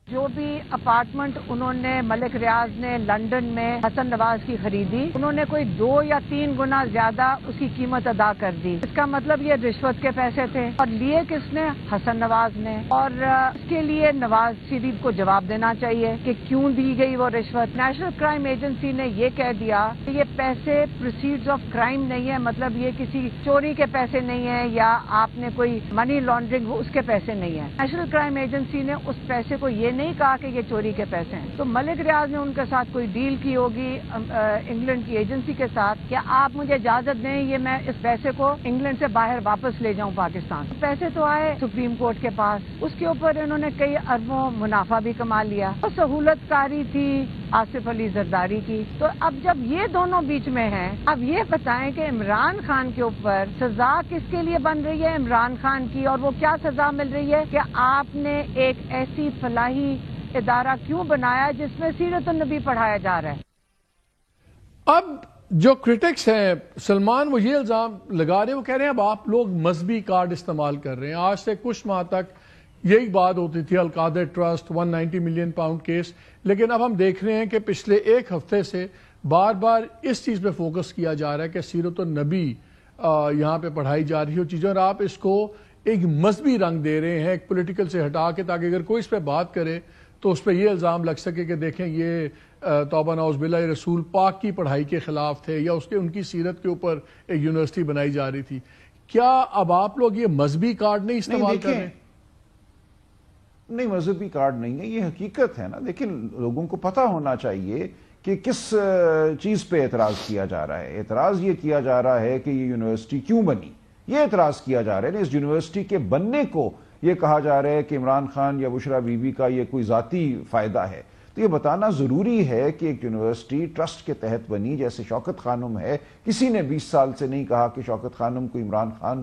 Speaker 4: جو بھی اپارٹمنٹ انہوں نے ملک ریاض نے لنڈن میں حسن نواز کی خریدی، انہوں نے کوئی 2 یا 3 گنا زیادہ اس کی قیمت ادا کر دی۔ اس کا مطلب یہ رشوت کے پیسے تھے، اور لیے کس نے؟ حسن نواز نے، اور اس کے لیے نواز شریف کو جواب دینا چاہیے کہ کیوں دی گئی وہ رشوت۔ نیشنل کرائم ایجنسی نے یہ کہہ دیا کہ یہ پیسے پروسیڈز آف کرائم نہیں ہے، مطلب یہ کسی چوری کے پیسے نہیں ہیں یا آپ نے کوئی منی لانڈرنگ اس کے پیسے نہیں ہیں۔ نیشنل کرائم ایجنسی نے اس پیسے کو یہ نہیں کہا کہ یہ چوری کے پیسے ہیں۔ تو ملک ریاض نے ان کے ساتھ کوئی ڈیل کی ہوگی انگلینڈ کی ایجنسی کے ساتھ کہ آپ مجھے اجازت دیں یہ میں اس پیسے کو انگلینڈ سے باہر واپس لے جاؤں پاکستان۔ پیسے تو آئے سپریم کورٹ کے پاس، اس کے اوپر انہوں نے کئی اربوں منافع بھی کما لیا۔ تو سہولت کاری تھی آصف علی زرداری کی۔ تو اب جب یہ دونوں بیچ میں ہیں، اب یہ بتائیں کہ عمران خان کے اوپر سزا کس کے لیے بن رہی ہے؟ عمران خان کی، اور وہ کیا سزا مل رہی ہے کہ آپ نے ایک ایسی فلاحی ادارہ کیوں بنایا جس میں سیرت النبی پڑھایا جا رہا ہے۔
Speaker 1: اب جو کرٹکس ہیں سلمان وہ یہ الزام لگا رہے ہیں، وہ کہہ رہے ہیں اب آپ لوگ مذہبی کارڈ استعمال کر رہے ہیں۔ آج سے کچھ ماہ تک یہی بات ہوتی تھی، القادر ٹرسٹ 190 ملین پاؤنڈ کیس، لیکن اب ہم دیکھ رہے ہیں کہ پچھلے ایک ہفتے سے بار بار اس چیز پہ فوکس کیا جا رہا ہے کہ سیرت النبی یہاں پہ پڑھائی جا رہی ہو چیزیں، اور آپ اس کو ایک مذہبی رنگ دے رہے ہیں ایک پولیٹیکل سے ہٹا کے، تاکہ اگر کوئی اس پہ بات کرے تو اس پہ یہ الزام لگ سکے کہ دیکھیں یہ توبہ نعوذ باللہ رسول پاک کی پڑھائی کے خلاف تھے، یا اس کے ان کی سیرت کے اوپر ایک یونیورسٹی بنائی جا رہی تھی۔ کیا اب آپ لوگ یہ مذہبی کارڈ نہیں استعمال کر رہے؟
Speaker 3: نہیں، مذہبی کارڈ نہیں ہے، یہ حقیقت ہے نا۔ دیکھیں لوگوں کو پتہ ہونا چاہیے کہ کس چیز پہ اعتراض کیا جا رہا ہے۔ اعتراض یہ کیا جا رہا ہے کہ یہ یونیورسٹی کیوں بنی، یہ اعتراض کیا جا رہا ہے۔ اس یونیورسٹی کے بننے کو یہ کہا جا رہا ہے کہ عمران خان یا بشرا بی بی کا یہ کوئی ذاتی فائدہ ہے۔ تو یہ بتانا ضروری ہے کہ ایک یونیورسٹی ٹرسٹ کے تحت بنی، جیسے شوکت خانم ہے، کسی نے 20 سال سے نہیں کہا کہ شوکت خانم کو عمران خان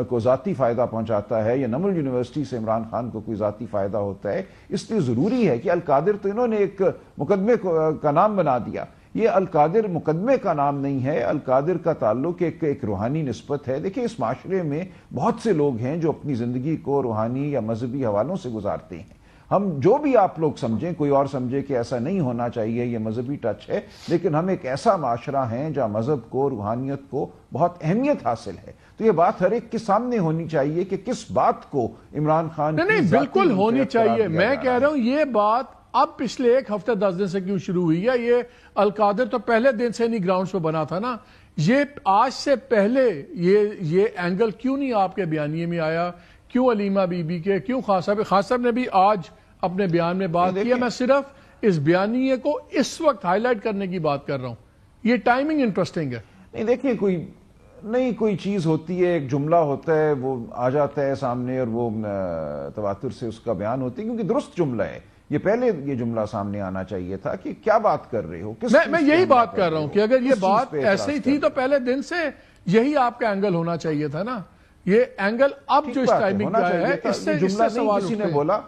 Speaker 3: کو ذاتی فائدہ پہنچاتا ہے یا نمل یونیورسٹی سے عمران خان کو کوئی ذاتی فائدہ ہوتا ہے۔ اس لیے ضروری ہے کہ القادر تو انہوں نے ایک مقدمے کا نام بنا دیا، یہ القادر مقدمے کا نام نہیں ہے، القادر کا تعلق ایک روحانی نسبت ہے۔ دیکھیں اس معاشرے میں بہت سے لوگ ہیں جو اپنی زندگی کو روحانی یا مذہبی حوالوں سے گزارتے ہیں۔ ہم جو بھی آپ لوگ سمجھیں، کوئی اور سمجھے کہ ایسا نہیں ہونا چاہیے، یہ مذہبی ٹچ ہے، لیکن ہم ایک ایسا معاشرہ ہیں جہاں مذہب کو، روحانیت کو بہت اہمیت حاصل ہے۔ تو یہ بات ہر ایک کے سامنے ہونی چاہیے کہ کس بات کو عمران خان
Speaker 1: نہیں بالکل ہونی چاہیے۔ میں کہہ رہا ہوں یہ بات اب پچھلے ایک ہفتے 10 دن سے کیوں شروع ہوئی ہے؟ یہ القادر تو پہلے دن سے نہیں گراؤنڈز پہ بنا تھا نا، یہ آج سے پہلے یہ اینگل کیوں نہیں آپ کے بیانیے میں آیا؟ کیوں علیمہ بی بی کے، کیوں خان صاحب نے بھی آج اپنے بیان میں بات کیا؟ میں صرف اس بیانیے کو اس وقت ہائی لائٹ کرنے کی بات کر رہا ہوں، یہ ٹائمنگ انٹرسٹنگ ہے۔
Speaker 3: نہیں دیکھیں کوئی چیز ہوتی ہے، ایک جملہ ہوتا ہے، وہ آ جاتا ہے سامنے اور وہ تواتر سے اس کا بیان ہوتی ہے کیونکہ درست جملہ ہے۔ یہ پہلے یہ جملہ سامنے آنا چاہیے تھا کہ کیا بات کر رہے ہو،
Speaker 1: میں یہی بات کر رہا ہوں کہ اگر یہ بات ایسے ہی تھی تو پہلے دن سے یہی آپ کا اینگل ہونا چاہیے تھا نا۔ یہ اینگل اب جو اس ٹائمنگ کا ہے اس سے سوال
Speaker 3: کسی نے بولا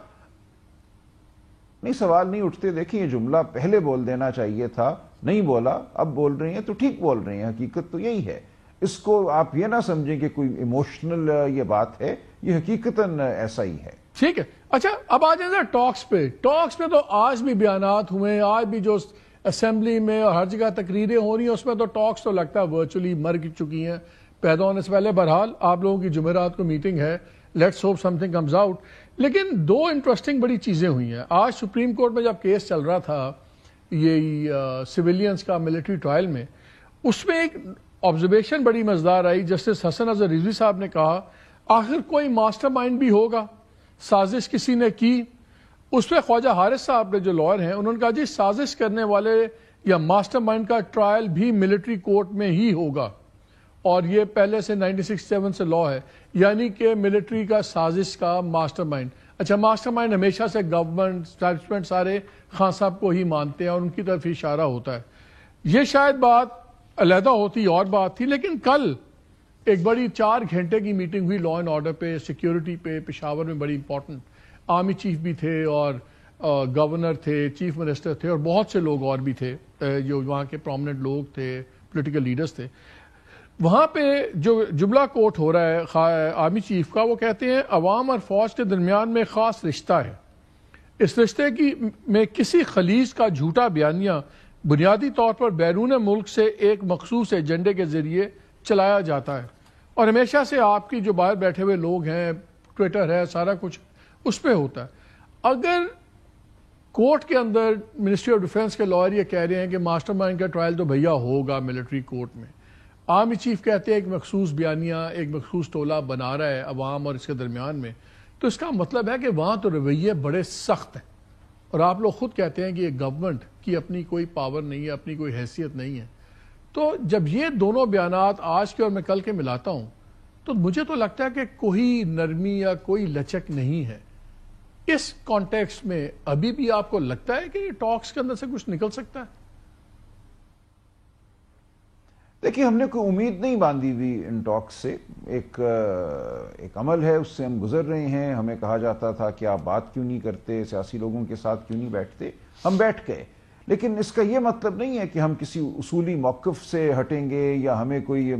Speaker 3: نہیں، سوال نہیں اٹھتے۔ دیکھیں یہ جملہ پہلے بول دینا چاہیے تھا، نہیں بولا، اب بول رہے ہیں تو ٹھیک بول رہے ہیں، حقیقت تو یہی ہے۔ اس کو آپ یہ نہ سمجھیں کہ کوئی ایموشنل یہ بات ہے، یہ حقیقتاً ایسا ہی ہے۔
Speaker 1: ٹھیک ہے، اچھا اب آ جائیں ٹاکس پہ تو آج بھی بیانات ہوئے، آج بھی جو اسمبلی میں اور ہر جگہ تقریریں ہو رہی ہیں اس میں تو ٹاکس تو لگتا ہے ورچولی مر چکی ہیں پیدا ہونے سے پہلے۔ بہرحال آپ لوگوں کی جمعرات کو میٹنگ ہے، let's hope some thing comes out. لیکن دو انٹرسٹنگ بڑی چیزیں ہوئی ہیں آج سپریم کورٹ میں جب کیس چل رہا تھا یہ سویلینز کا ملٹری ٹرائل میں، اس میں ایک آبزرویشن بڑی مزدار آئی. جسٹس حسن اظہر رضوی صاحب نے کہا آخر کوئی ماسٹر مائنڈ بھی ہوگا, سازش کسی نے کی. اس پہ خواجہ حارث صاحب نے جو لائر ہیں انہوں نے کہا جی سازش کرنے والے یا ماسٹر مائنڈ کا ٹرائل بھی ملٹری کورٹ میں ہی ہوگا, اور یہ پہلے سے 1967 سے لا ہے, یعنی کہ ملٹری کا سازش کا ماسٹر مائنڈ. اچھا, ماسٹر مائنڈ ہمیشہ سے گورنمنٹ اسٹیبلشمنٹ سارے خان صاحب کو ہی مانتے ہیں اور ان کی طرف اشارہ ہوتا ہے. یہ شاید بات علیحدہ ہوتی اور بات تھی, لیکن کل ایک بڑی 4 گھنٹے کی میٹنگ ہوئی لا اینڈ آرڈر پہ, سیکیورٹی پہ, پشاور میں بڑی امپورٹنٹ. آرمی چیف بھی تھے اور گورنر تھے, چیف منسٹر تھے اور بہت سے لوگ اور بھی تھے جو وہاں کے پرومننٹ لوگ تھے, پولیٹیکل لیڈرز تھے. وہاں پہ جو جملہ کوٹ ہو رہا ہے آرمی چیف کا, وہ کہتے ہیں عوام اور فوج کے درمیان میں خاص رشتہ ہے. اس رشتے میں کسی خلیج کا جھوٹا بیانیہ بنیادی طور پر بیرون ملک سے ایک مخصوص ایجنڈے کے ذریعے چلایا جاتا ہے, اور ہمیشہ سے آپ کی جو باہر بیٹھے ہوئے لوگ ہیں, ٹویٹر ہے, سارا کچھ اس پہ ہوتا ہے. اگر کورٹ کے اندر منسٹری آف ڈیفنس کے لائر یہ کہہ رہے ہیں کہ ماسٹر مائنڈ کا ٹرائل تو بھیا ہوگا ملٹری کورٹ میں, آرمی چیف کہتے ہیں ایک مخصوص بیانیہ, ایک مخصوص ٹولہ بنا رہا ہے عوام اور اس کے درمیان میں, تو اس کا مطلب ہے کہ وہاں تو رویے بڑے سخت ہیں. اور آپ لوگ خود کہتے ہیں کہ یہ گورنمنٹ کی اپنی کوئی پاور نہیں ہے, اپنی کوئی حیثیت نہیں ہے. تو جب یہ دونوں بیانات آج کے اور میں کل کے ملاتا ہوں تو مجھے تو لگتا ہے کہ کوئی نرمی یا کوئی لچک نہیں ہے. اس کانٹیکسٹ میں ابھی بھی آپ کو لگتا ہے کہ یہ ٹاکس کے اندر سے کچھ نکل سکتا ہے؟
Speaker 3: دیکھیے, ہم نے کوئی امید نہیں باندھی ہوئی ان ٹاکس سے. ایک عمل ہے, اس سے ہم گزر رہے ہیں. ہمیں کہا جاتا تھا کہ آپ بات کیوں نہیں کرتے, سیاسی لوگوں کے ساتھ کیوں نہیں بیٹھتے. ہم بیٹھ گئے, لیکن اس کا یہ مطلب نہیں ہے کہ ہم کسی اصولی موقف سے ہٹیں گے یا ہمیں کوئی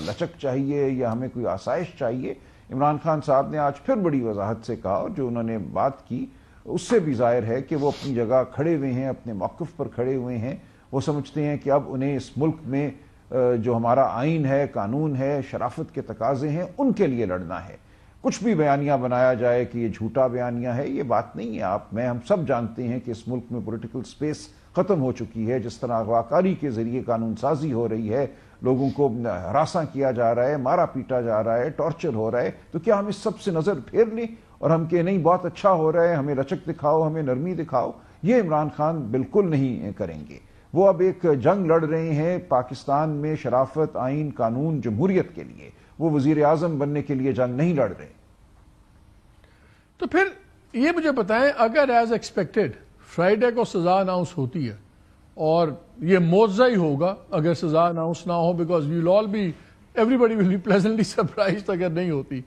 Speaker 3: لچک چاہیے یا ہمیں کوئی آسائش چاہیے. عمران خان صاحب نے آج پھر بڑی وضاحت سے کہا, اور جو انہوں نے بات کی اس سے بھی ظاہر ہے کہ وہ اپنی جگہ کھڑے ہوئے ہیں, اپنے موقف پر کھڑے ہوئے ہیں. وہ سمجھتے ہیں کہ اب انہیں اس ملک میں جو ہمارا آئین ہے, قانون ہے, شرافت کے تقاضے ہیں, ان کے لیے لڑنا ہے. کچھ بھی بیانیہ بنایا جائے کہ یہ جھوٹا بیانیہ ہے, یہ بات نہیں ہے. ہم سب جانتے ہیں کہ اس ملک میں پولیٹیکل سپیس ختم ہو چکی ہے. جس طرح اغواکاری کے ذریعے قانون سازی ہو رہی ہے, لوگوں کو ہراساں کیا جا رہا ہے, مارا پیٹا جا رہا ہے, ٹارچر ہو رہا ہے, تو کیا ہم اس سب سے نظر پھیر لیں اور ہم کہ نہیں بہت اچھا ہو رہا ہے, ہمیں لچک دکھاؤ, ہمیں نرمی دکھاؤ؟ یہ عمران خان بالکل نہیں کریں گے. وہ اب ایک جنگ لڑ رہے ہیں پاکستان میں شرافت, آئین, قانون, جمہوریت کے لیے. وہ وزیر اعظم بننے کے لیے جنگ نہیں لڑ رہے.
Speaker 1: تو پھر یہ مجھے بتائیں, اگر ایز ایکسپیکٹڈ فرائیڈے کو سزا اناؤنس ہوتی ہے, اور یہ موضوع ہی ہوگا اگر سزا اناؤنس نہ ہو, because we will all be everybody will be pleasantly surprised اگر نہیں ہوتی.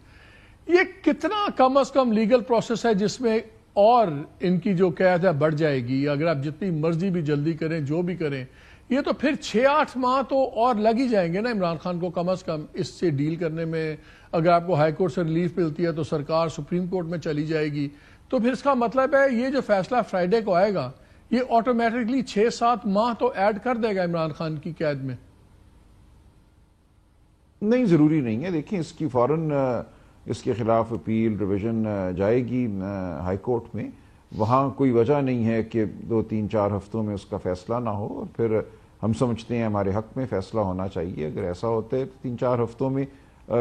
Speaker 1: یہ کتنا کم از کم لیگل پروسیس ہے جس میں اور ان کی جو قید ہے بڑھ جائے گی. اگر آپ جتنی مرضی بھی جلدی کریں, جو بھی کریں, یہ تو پھر 6-8 ماہ تو اور لگ ہی جائیں گے نا عمران خان کو کم از کم اس سے ڈیل کرنے میں. اگر آپ کو ہائی کورٹ سے ریلیف ملتی ہے تو سرکار سپریم کورٹ میں چلی جائے گی. تو پھر اس کا مطلب ہے یہ جو فیصلہ فرائیڈے کو آئے گا, یہ آٹومیٹکلی 6-7 ماہ تو ایڈ کر دے گا عمران خان کی قید میں.
Speaker 3: نہیں, ضروری نہیں ہے. دیکھیں, اس کی فوراً اس کے خلاف اپیل ریویژن جائے گی ہائی کورٹ میں. وہاں کوئی وجہ نہیں ہے کہ 2-3-4 ہفتوں میں اس کا فیصلہ نہ ہو, اور پھر ہم سمجھتے ہیں ہمارے حق میں فیصلہ ہونا چاہیے. اگر ایسا ہوتا ہے تو 3-4 ہفتوں میں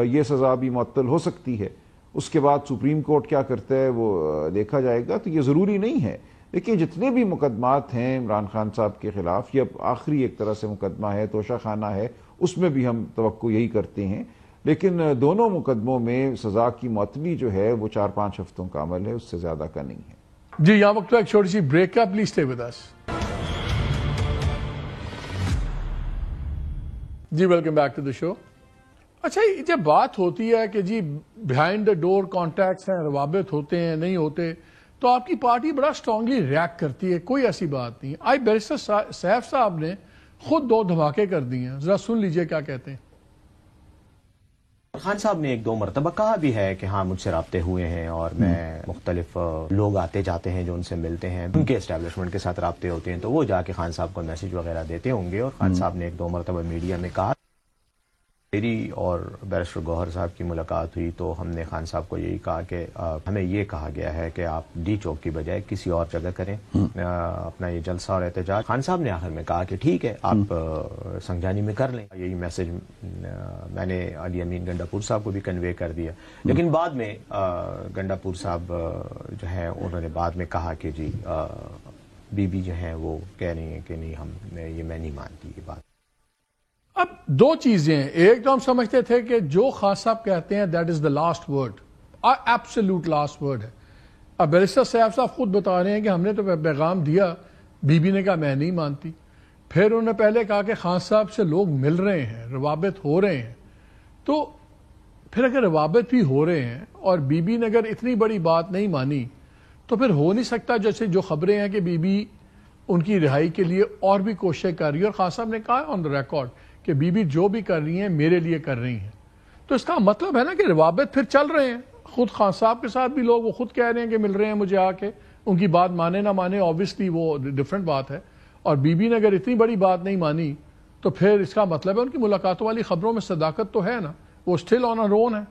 Speaker 3: یہ سزا بھی معطل ہو سکتی ہے. اس کے بعد سپریم کورٹ کیا کرتا ہے وہ دیکھا جائے گا. تو یہ ضروری نہیں ہے. دیکھیں, جتنے بھی مقدمات ہیں عمران خان صاحب کے خلاف, یہ آخری ایک طرح سے مقدمہ ہے, توشہ خانہ ہے, اس میں بھی ہم توقع یہی کرتے ہیں. لیکن دونوں مقدموں میں سزا کی معطلی جو ہے وہ 4-5 ہفتوں کا عمل ہے, اس سے زیادہ کا نہیں ہے.
Speaker 1: جی, یہاں وقت ایک چھوٹی سی بریک کا, پلیز اسٹے ود اس. جی, welcome back to the show. اچھا, جب بات ہوتی ہے کہ جی بیہائنڈ دا ڈور کانٹیکٹس ہیں, روابط ہوتے ہیں, نہیں ہوتے, تو آپ کی پارٹی بڑا اسٹرانگلی ریئیکٹ کرتی ہے. کوئی ایسی بات نہیں. آج بیرسٹر سیف صاحب نے خود 2 دھماکے کر دیے ہیں, ذرا سن لیجئے کیا کہتے ہیں.
Speaker 5: خان صاحب نے 1-2 مرتبہ کہا بھی ہے کہ ہاں مجھ سے رابطے ہوئے ہیں, اور میں مختلف لوگ آتے جاتے ہیں جو ان سے ملتے ہیں, ان کے اسٹیبلشمنٹ کے ساتھ رابطے ہوتے ہیں, تو وہ جا کے خان صاحب کو میسج وغیرہ دیتے ہوں گے. اور خان صاحب نے 1-2 مرتبہ میڈیا میں کہا میری اور بیرسٹر گوہر صاحب کی ملاقات ہوئی تو ہم نے خان صاحب کو یہی کہا کہ ہمیں یہ کہا گیا ہے کہ آپ ڈی چوک کی بجائے کسی اور جگہ کریں اپنا یہ جلسہ اور احتجاج. خان صاحب نے آخر میں کہا کہ ٹھیک ہے آپ سنگجانی میں کر لیں. یہی میسج میں نے علی امین گنڈاپور صاحب کو بھی کنوے کر دیا. لیکن بعد میں گنڈاپور صاحب جو ہے انہوں نے بعد میں کہا کہ جی بی بی جو ہیں وہ کہہ رہی ہیں کہ نہیں ہم یہ میں نہیں مانتی یہ بات.
Speaker 1: اب دو چیزیں ہیں. ایک تو ہم سمجھتے تھے کہ جو خان صاحب کہتے ہیں that is the last word, absolute last word ہے. اب بیرسٹر صاحب خود بتا رہے ہیں کہ ہم نے تو پیغام دیا, بی بی نے کہا میں نہیں مانتی. پھر انہوں نے پہلے کہا کہ خان صاحب سے لوگ مل رہے ہیں, روابط ہو رہے ہیں. تو پھر اگر روابط بھی ہو رہے ہیں اور بی بی نے اگر اتنی بڑی بات نہیں مانی تو پھر ہو نہیں سکتا جیسے جو خبریں ہیں کہ بی بی ان کی رہائی کے لیے اور بھی کوششیں کر رہی ہے. اور خان صاحب نے کہا آن دا ریکارڈ کہ بی بی جو بھی کر رہی ہیں میرے لیے کر رہی ہیں. تو اس کا مطلب ہے نا کہ روابط پھر چل رہے ہیں. خود خان صاحب کے ساتھ بھی لوگ وہ خود کہہ رہے ہیں کہ مل رہے ہیں مجھے آ کے. ان کی بات مانے نہ مانے آبویسلی وہ ڈفرینٹ بات ہے. اور بی بی نے اگر اتنی بڑی بات نہیں مانی تو پھر اس کا مطلب ہے ان کی ملاقاتوں والی خبروں میں صداقت تو ہے نا, وہ اسٹل آن ا رون ہے.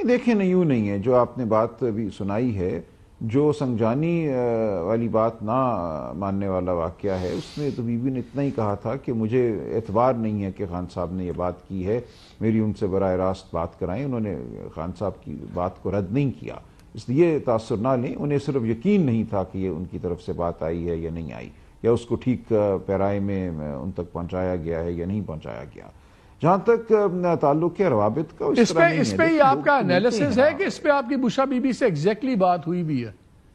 Speaker 3: دیکھیں نا یوں نہیں ہے جو آپ نے بات ابھی سنائی ہے, جو سنگجانی والی بات نہ ماننے والا واقعہ ہے اس میں تو بی بی نے اتنا ہی کہا تھا کہ مجھے اعتبار نہیں ہے کہ خان صاحب نے یہ بات کی ہے, میری ان سے براہ راست بات کرائیں. انہوں نے خان صاحب کی بات کو رد نہیں کیا, اس لیے تاثر نہ لیں. انہیں صرف یقین نہیں تھا کہ یہ ان کی طرف سے بات آئی ہے یا نہیں آئی, یا اس کو ٹھیک پیرائے میں ان تک پہنچایا گیا ہے یا نہیں پہنچایا گیا. جہاں تک تعلق ہے روابط کا
Speaker 1: اس پہ ہی آپ کا انالیسس ہے کہ اس پہ آپ کی بشا بی بی سے ایگزیکٹلی بات ہوئی بھی ہے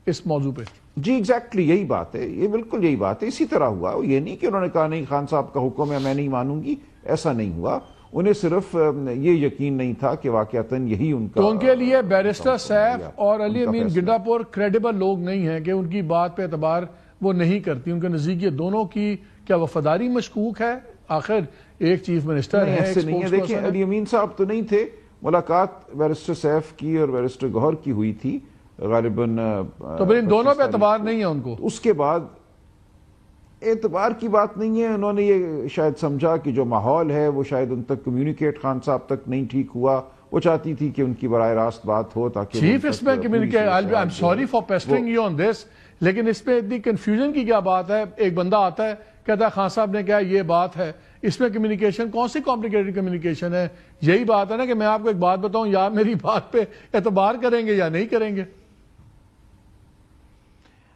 Speaker 1: اس موضوع پہ؟
Speaker 3: جی ایگزیکٹلی یہی بات ہے, یہ بالکل یہی بات ہے. اسی طرح ہوا, یہ نہیں کہ انہوں نے کہا نہیں خان صاحب کا حکم ہے میں نہیں مانوں گی, ایسا نہیں ہوا. انہیں صرف یہ یقین نہیں تھا کہ واقعتاً یہی ان کا.
Speaker 1: تو ان کے لیے بیرسٹر سیف اور علی امین گنڈاپور کریڈیبل لوگ نہیں ہیں کہ ان کی بات پہ اعتبار وہ نہیں کرتی. ان کے نزدیک یہ دونوں کی کیا وفاداری مشکوک ہے؟ آخر ایک چیف منسٹر ہے.
Speaker 3: ایسے نہیں ہے. دیکھیں علی امین صاحب تو نہیں تھے, ملاقات بیرسٹر سیف کی اور بیرسٹر گوہر کی ہوئی تھی غالباً.
Speaker 1: تو پھر ان دونوں پہ اعتبار نہیں ہے ان کو.
Speaker 3: اس کے بعد اعتبار کی بات نہیں ہے. انہوں نے یہ شاید سمجھا کہ جو ماحول ہے وہ شاید ان تک کمیونیکیٹ خان صاحب تک نہیں ٹھیک ہوا. وہ چاہتی تھی کہ ان کی براہ راست بات ہو تاکہ
Speaker 1: چیف اس میں communicate. I am sorry for pestering you on this, لیکن اس پہ اتنی کنفیوژن کی کیا بات ہے؟ ایک بندہ آتا ہے کہتا ہے خان صاحب نے کہا یہ بات ہے, اس میں کمیونیکیشن کون سی کمپلیکیٹڈ کمیونیکیشن ہے؟ یہی بات ہے نا کہ میں آپ کو ایک بات بتاؤں, یا آپ میری بات پہ اعتبار کریں گے یا نہیں کریں گے.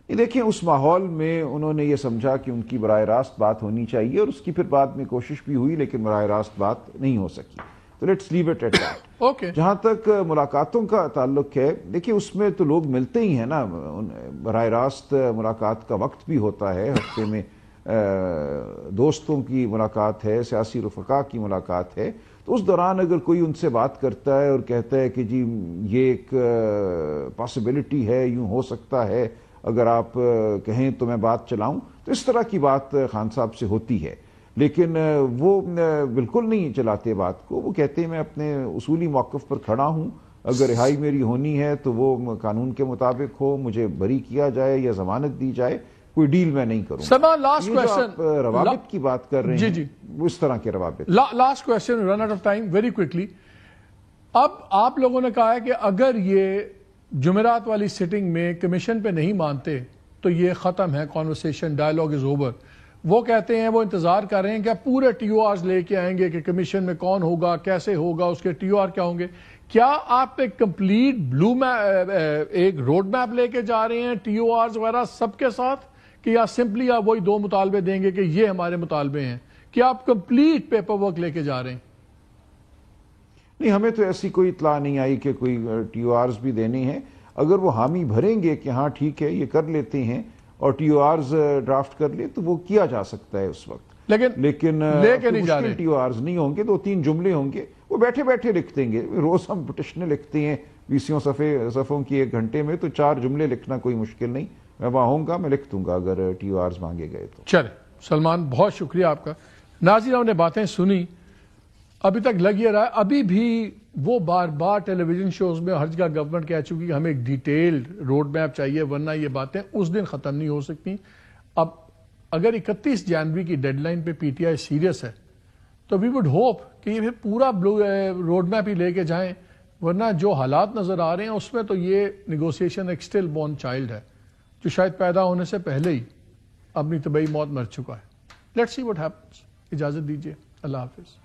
Speaker 3: دیکھیں اس ماحول میں انہوں نے یہ سمجھا کہ ان کی براہ راست بات ہونی چاہیے, اور اس کی پھر بعد میں کوشش بھی ہوئی لیکن براہ راست بات نہیں ہو سکی. تو let's leave it at that.
Speaker 1: Okay.
Speaker 3: جہاں تک ملاقاتوں کا تعلق ہے, دیکھیں اس میں تو لوگ ملتے ہی ہیں نا, براہ راست ملاقات کا وقت بھی ہوتا ہے, ہفتے میں دوستوں کی ملاقات ہے, سیاسی رفقا کی ملاقات ہے. تو اس دوران اگر کوئی ان سے بات کرتا ہے اور کہتا ہے کہ جی یہ ایک پاسبلٹی ہے, یوں ہو سکتا ہے, اگر آپ کہیں تو میں بات چلاؤں, تو اس طرح کی بات خان صاحب سے ہوتی ہے. لیکن وہ بالکل نہیں چلاتے بات کو. وہ کہتے ہیں میں اپنے اصولی موقف پر کھڑا ہوں, اگر رہائی میری ہونی ہے تو وہ قانون کے مطابق ہو, مجھے بری کیا جائے یا ضمانت دی جائے, کوئی ڈیل میں نہیں کروں.
Speaker 1: سما لاسٹ کویسچن,
Speaker 3: روابط کی بات کر رہے ہیں, وہ اس طرح کے روابط.
Speaker 1: Last question, run out of time, very quickly. اب آپ لوگوں نے کہا ہے کہ اگر یہ جمعرات والی سٹنگ میں کمیشن پہ نہیں مانتے تو یہ ختم ہے, کانورسیشن, ڈائلاگ از اوور. وہ کہتے ہیں وہ انتظار کر رہے ہیں کہ پورے ٹی او آرز لے کے آئیں گے کہ کمیشن میں کون ہوگا, کیسے ہوگا, اس کے ٹی او آر کیا ہوں گے. کیا آپ ایک کمپلیٹ ایک روڈ میپ لے کے جا رہے ہیں ٹی او آرز وغیرہ سب کے ساتھ, کہ یا سمپلی آپ وہی دو مطالبے دیں گے کہ یہ ہمارے مطالبے ہیں؟ کیا آپ کمپلیٹ پیپر ورک لے کے جا رہے ہیں؟
Speaker 3: نہیں, ہمیں تو ایسی کوئی اطلاع نہیں آئی کہ کوئی ٹی او آرز بھی دینے ہیں. اگر وہ حامی بھریں گے کہ ہاں ٹھیک ہے یہ کر لیتے ہیں اور ٹی او آرز ڈرافٹ کر لیں تو وہ کیا جا سکتا ہے اس وقت. لیکن مشکل ٹی او آرز نہیں ہوں گے, 2-3 جملے ہوں گے, وہ بیٹھے بیٹھے لکھ دیں گے. روز ہم پٹیشنیں لکھتے ہیں 20 صفحوں کی 1 گھنٹے میں, تو 4 جملے لکھنا کوئی مشکل نہیں. میں وہاں ہوں گا, میں لکھ دوں گا اگر ٹی او آرز مانگے گئے تو.
Speaker 1: چلے سلمان, بہت شکریہ آپ کا. ناظرین نے باتیں سنی, ابھی تک لگ یہ رہا ہے ابھی بھی وہ بار بار ٹیلی ویژن شوز میں ہر جگہ گورنمنٹ کہہ چکی کہ ہمیں ایک ڈیٹیلڈ روڈ میپ چاہیے, ورنہ یہ باتیں اس دن ختم نہیں ہو سکتی. اب اگر 31 جنوری کی ڈیڈ لائن پہ پی ٹی آئی سیریس ہے تو وی وڈ ہوپ کہ یہ پھر پورا روڈ میپ ہی لے کے جائیں، ورنہ جو حالات نظر آ رہے ہیں اس میں تو یہ نیگوسیشن ایک اسٹل بورن چائلڈ ہے جو شاید پیدا ہونے سے پہلے ہی اپنی طبعی موت مر چکا ہے. Let's see what happens. اجازت دیجیے. اللہ حافظ.